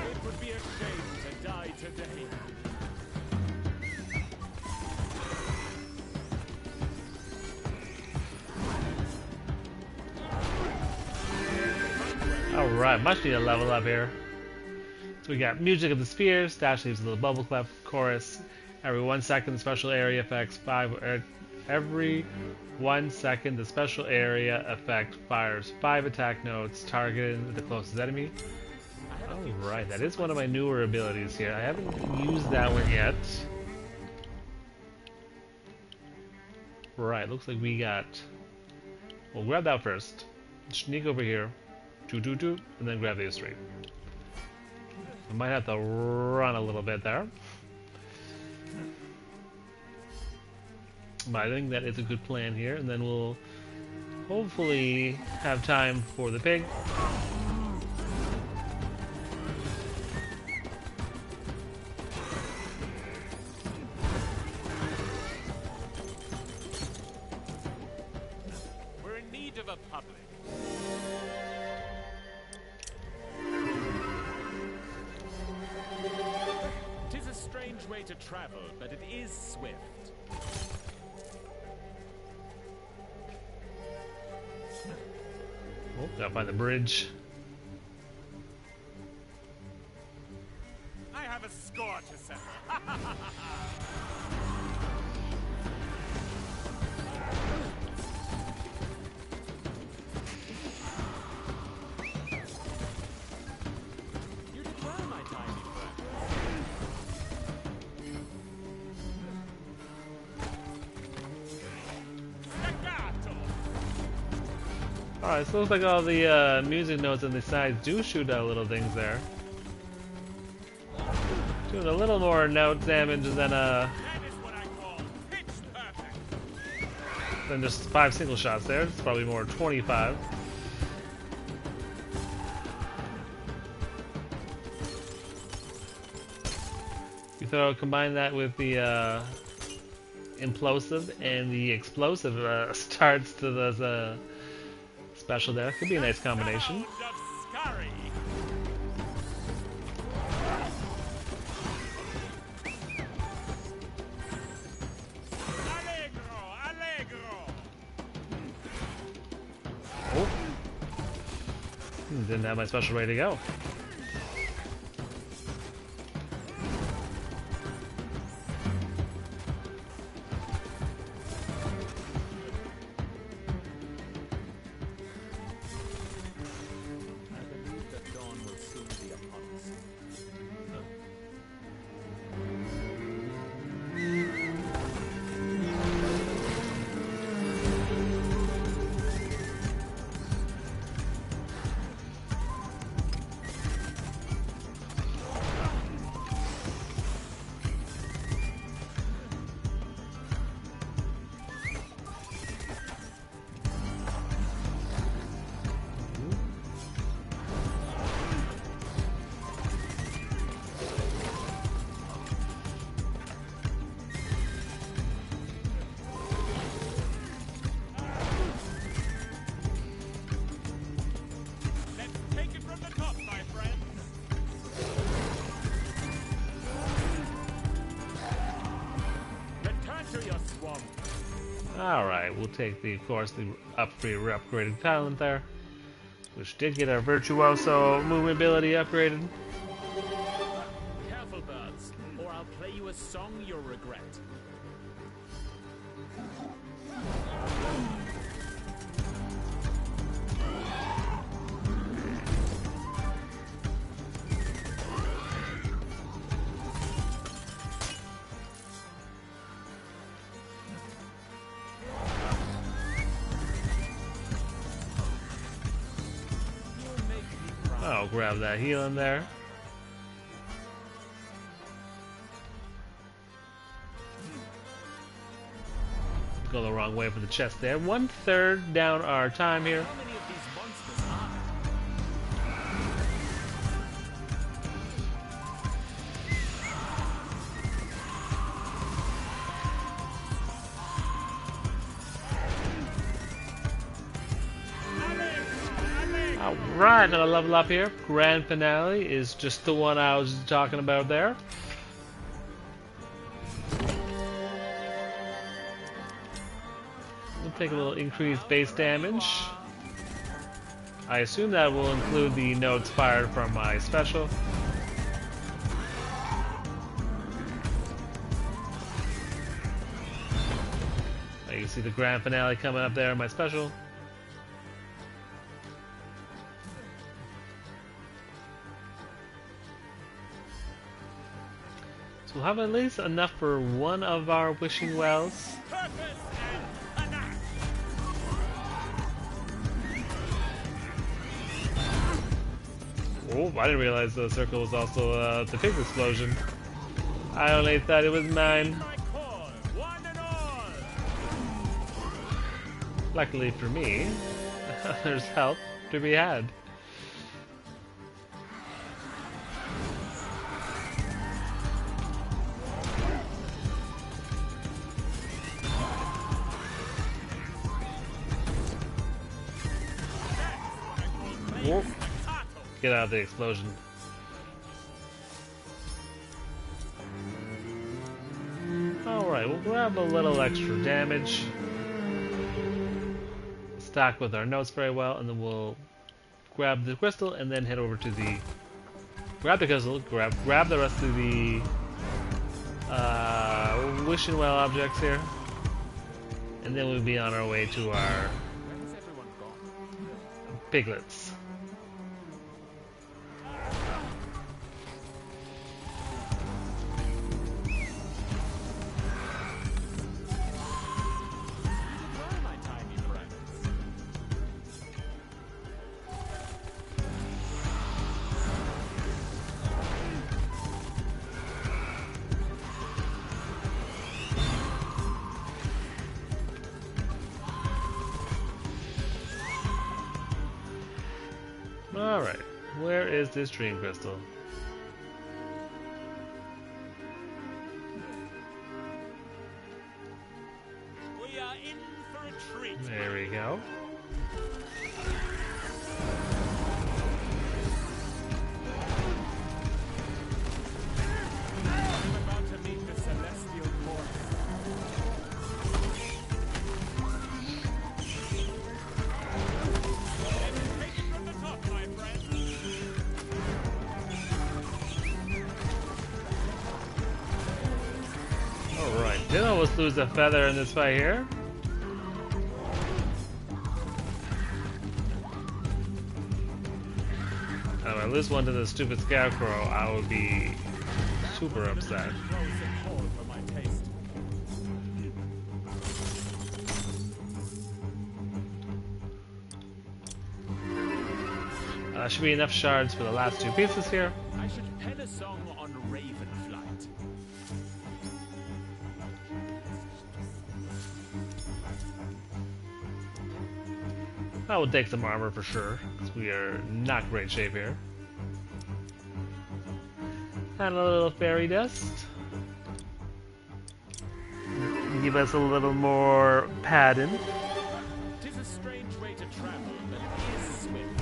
It would be a shame to die today. Alright, much need to level up here. So we got Music of the Spheres, Dash leaves a little bubble clef, chorus. Every 1 second, the special area effects 5. Every 1 second, the special area effect fires 5 attack notes targeted the closest enemy. Alright, that is one of my newer abilities here. I haven't used that one yet. Right, looks like we got... We'll grab that first. Sneak over here. And then grab these 3. I might have to run a little bit there. But I think that is a good plan here, and then we'll hopefully have time for the pig. We're in need of a public. to travel, but it is swift. Oh, gotta find the bridge. I have a score to settle. You did well, my tiny friend. Staccato! Alright, so it looks like all the music notes on the sides do shoot out little things there. Doing a little more note damage than That is what I call pitch perfect. just 5 single shots there. It's probably more 25. You combine that with the implosive and the explosive starts to the special there. Could be a nice combination. Sound of scurry. Allegro, allegro. Oh. Didn't have my special ready to go. I believe that dawn will soon be upon us. Let's take it from the top, my friends. Return to your swamp. Alright, we'll take the, of course, the upgraded talent there, which did get our virtuoso movement ability upgraded. Careful, birds, or I'll play you a song you'll regret. You'll make me proud. I'll grab that healing there. Go the wrong way for the chest there. 1/3 down our time here. How many of these monsters are there? Alright, another level up here. Grand finale is just the one I was talking about there. We'll take a little increased base damage. I assume that will include the notes fired from my special. You can see the grand finale coming up there in my special. So we'll have at least enough for one of our wishing wells. Purpose and panache. Oh, I didn't realize the circle was also the pig explosion. I only thought it was mine. My call, one and all. Luckily for me, there's help to be had. Whoa. Get out of the explosion. we'll grab a little extra damage. Stack with our notes very well, and then we'll grab the crystal and then head over to the... Grab the crystal, grab the rest of the wishing well objects here. And then we'll be on our way to our piglets. Alright, where is this dream crystal? We are in for a treat. There we go. I'm about to meet the celestial force. Take it from the top, my friend. Alright, did almost lose a feather in this fight here. If I lose one to the stupid scarecrow, I would be super upset. For my taste. Should be enough shards for the last two pieces here. I should pen a song on Ravenflight. I will take some armor for sure, because we are not great shape here. And a little fairy dust. Give us a little more padding. Tis a strange way to travel, but it is swift.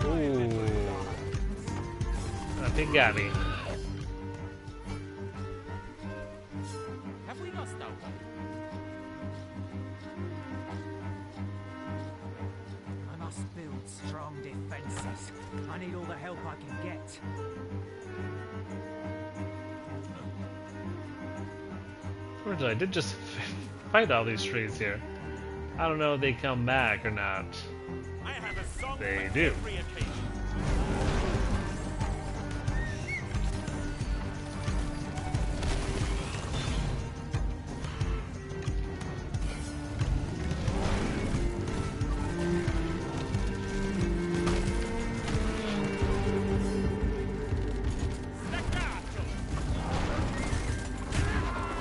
Ooh. I think got me. Have we lost our way? I must build strong defenses. I need all the help I can get. Fortunately, I did just fight all these trees here. I don't know if they come back or not. I have a song They for do. every occasion.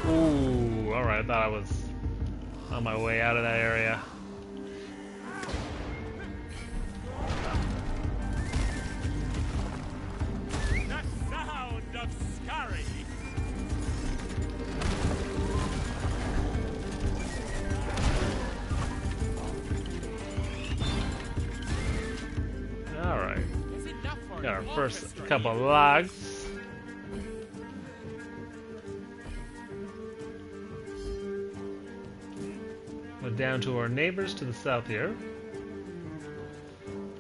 Ooh, alright, I thought I was on my way out of that area. The sound of scurry. Alright, Is enough for got our an first orchestra couple even. logs. We're down to our neighbors to the south here.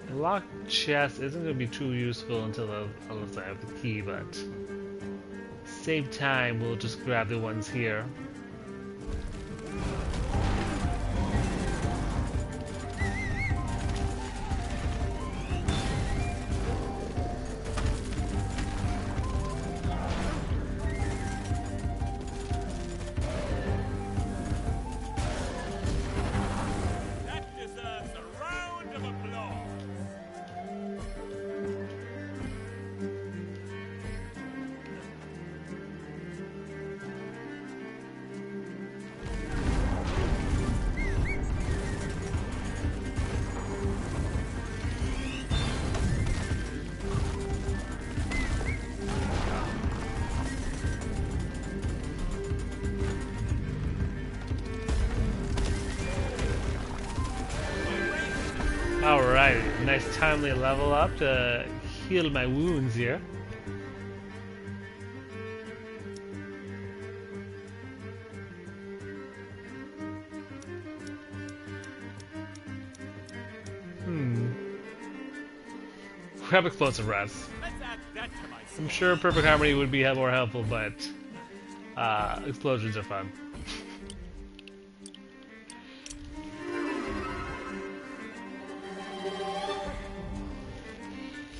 A locked chest isn't going to be too useful unless I have the key, but save time, we'll just grab the ones here. That deserves a round of applause. Alright, nice timely level up to heal my wounds here. Grab explosive rats. I'm sure Perfect Harmony would be more helpful, but explosions are fun.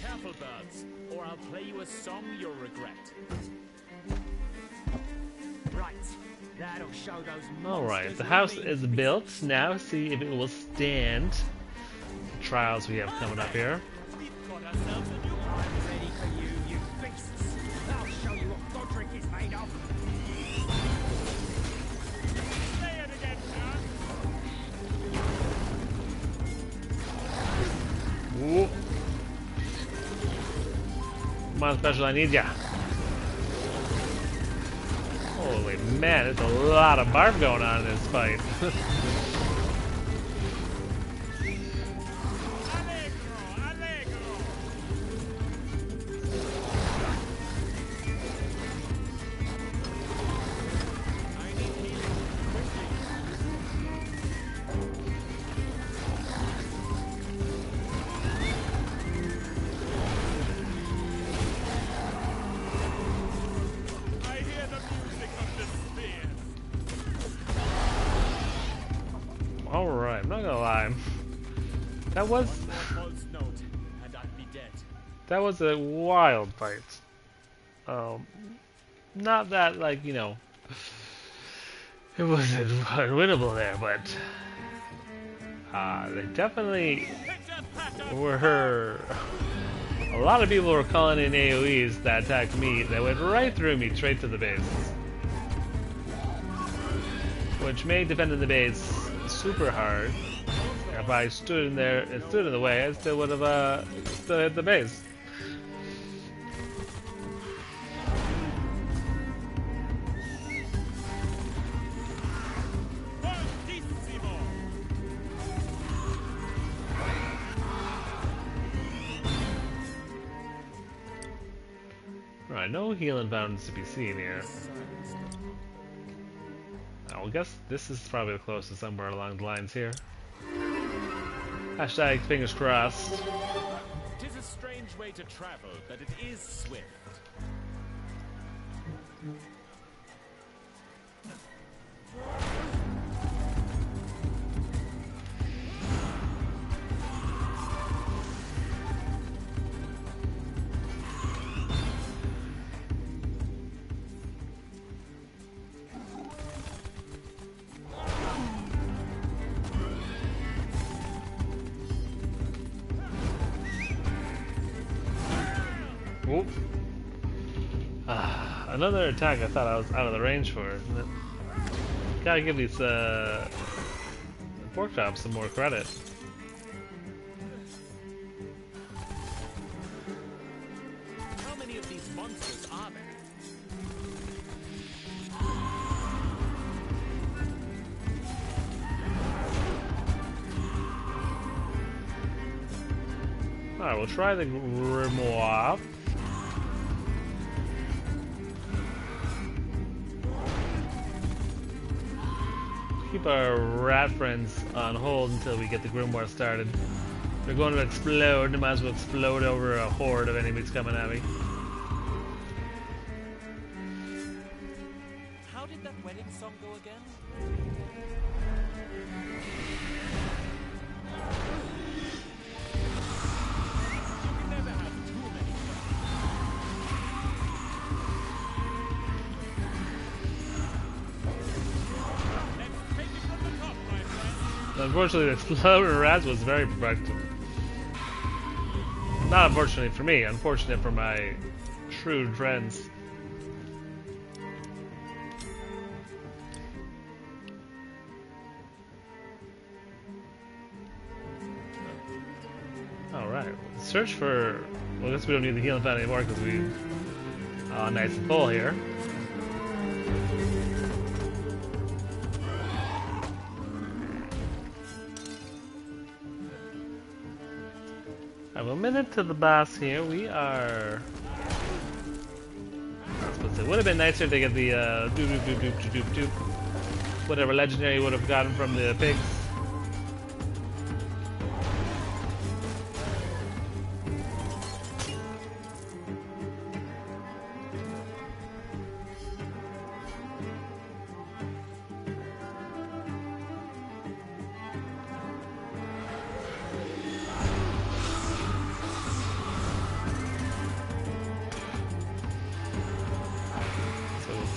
Careful, birds, or I'll play you a song you'll regret. Right, that'll show those Alright, monsters the we house mean is built. Now see if it will stand the trials we have coming up here. We've got ourselves a new I'm ready for you, you beasts. I'll show you what Godric is made of. Say it again, sir. Ooh. Come on, Special, I need ya. Holy man, there's a lot of barf going on in this fight. Alright, I'm not gonna lie. That was False note, and I'd be dead. that was a wild fight. Not that like, you know, it wasn't unwinnable there, but they definitely were. A lot of people were calling in AoEs that attacked me that went right through me, straight to the base, which made defending the base super hard. If I stood in there and stood in the way, I still would have stood at the base. Alright, no healing fountains to be seen here. I guess this is probably the closest, somewhere along the lines here. Hashtag fingers crossed. Tis a strange way to travel, but it is swift. Oop. Another attack I thought I was out of the range for. Gotta give these pork chops some more credit. How many of these monsters are there? Alright, we'll try the grimoire. Keep our rat friends on hold until we get the grimoire started. They're going to explode. They might as well explode over a horde of enemies coming at me. How did that wedding song go again? You can never have too many friends. Let's take it from the top, my friend. Unfortunately, the exploding rats was very productive. Not unfortunately for me, unfortunate for my shrewd friends. Alright, search for... Well, I guess we don't need the healing fountain anymore because we're nice and full here. I have a minute to the boss here. We are. It would have been nicer to get the whatever legendary would have gotten from the pigs.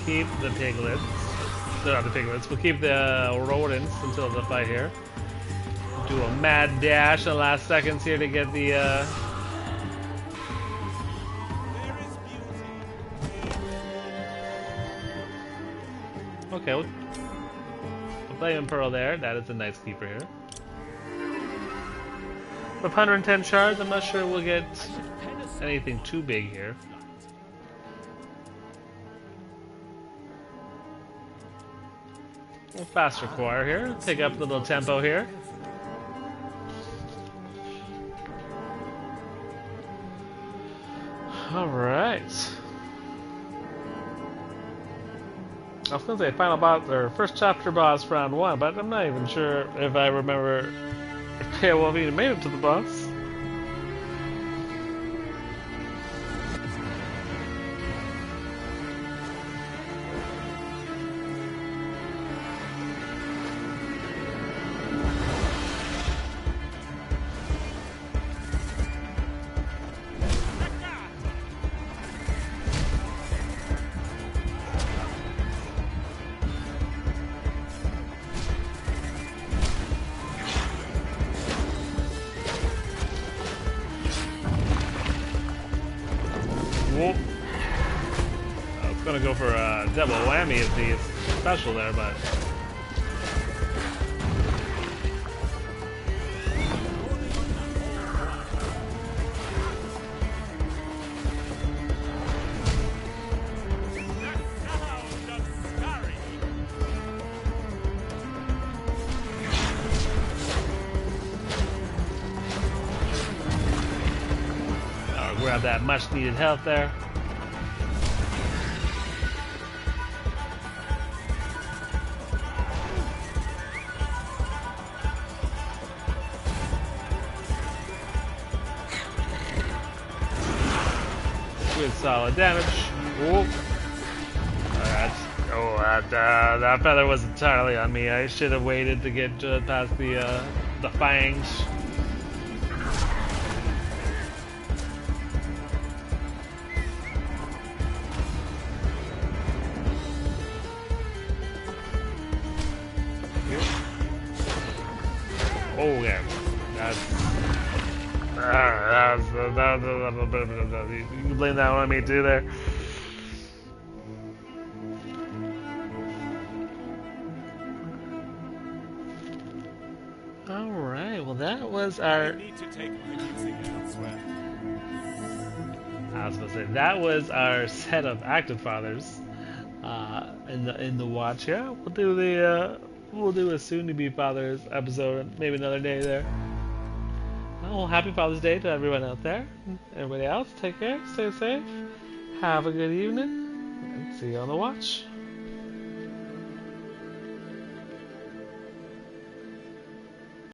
Keep the piglets. Not the piglets. We'll keep the rodents until the fight here. Do a mad dash in the last seconds here to get the. Okay, we'll play in Pearl there. That is a nice keeper here. With 110 shards, I'm not sure we'll get anything too big here. Faster choir here. Pick up a little tempo here. Alright. I was gonna say final boss or first chapter boss round 1, but I'm not even sure if I remember if Beowulf even made it to the boss. Whoop. I was gonna go for a double whammy of the special there, but grab that much needed health there. Good solid damage. Whoop. That feather was entirely on me. I should have waited to get past the fangs. Oh yeah, that's a little bit of you can blame that one on me too there. All right, well that was our. I was gonna say that was our set of active fathers in the watch. Yeah, we'll do the. We'll do a soon-to-be Father's episode, maybe another day there. Well, happy Father's Day to everyone out there. Everybody else, take care, stay safe, have a good evening, and see you on the watch.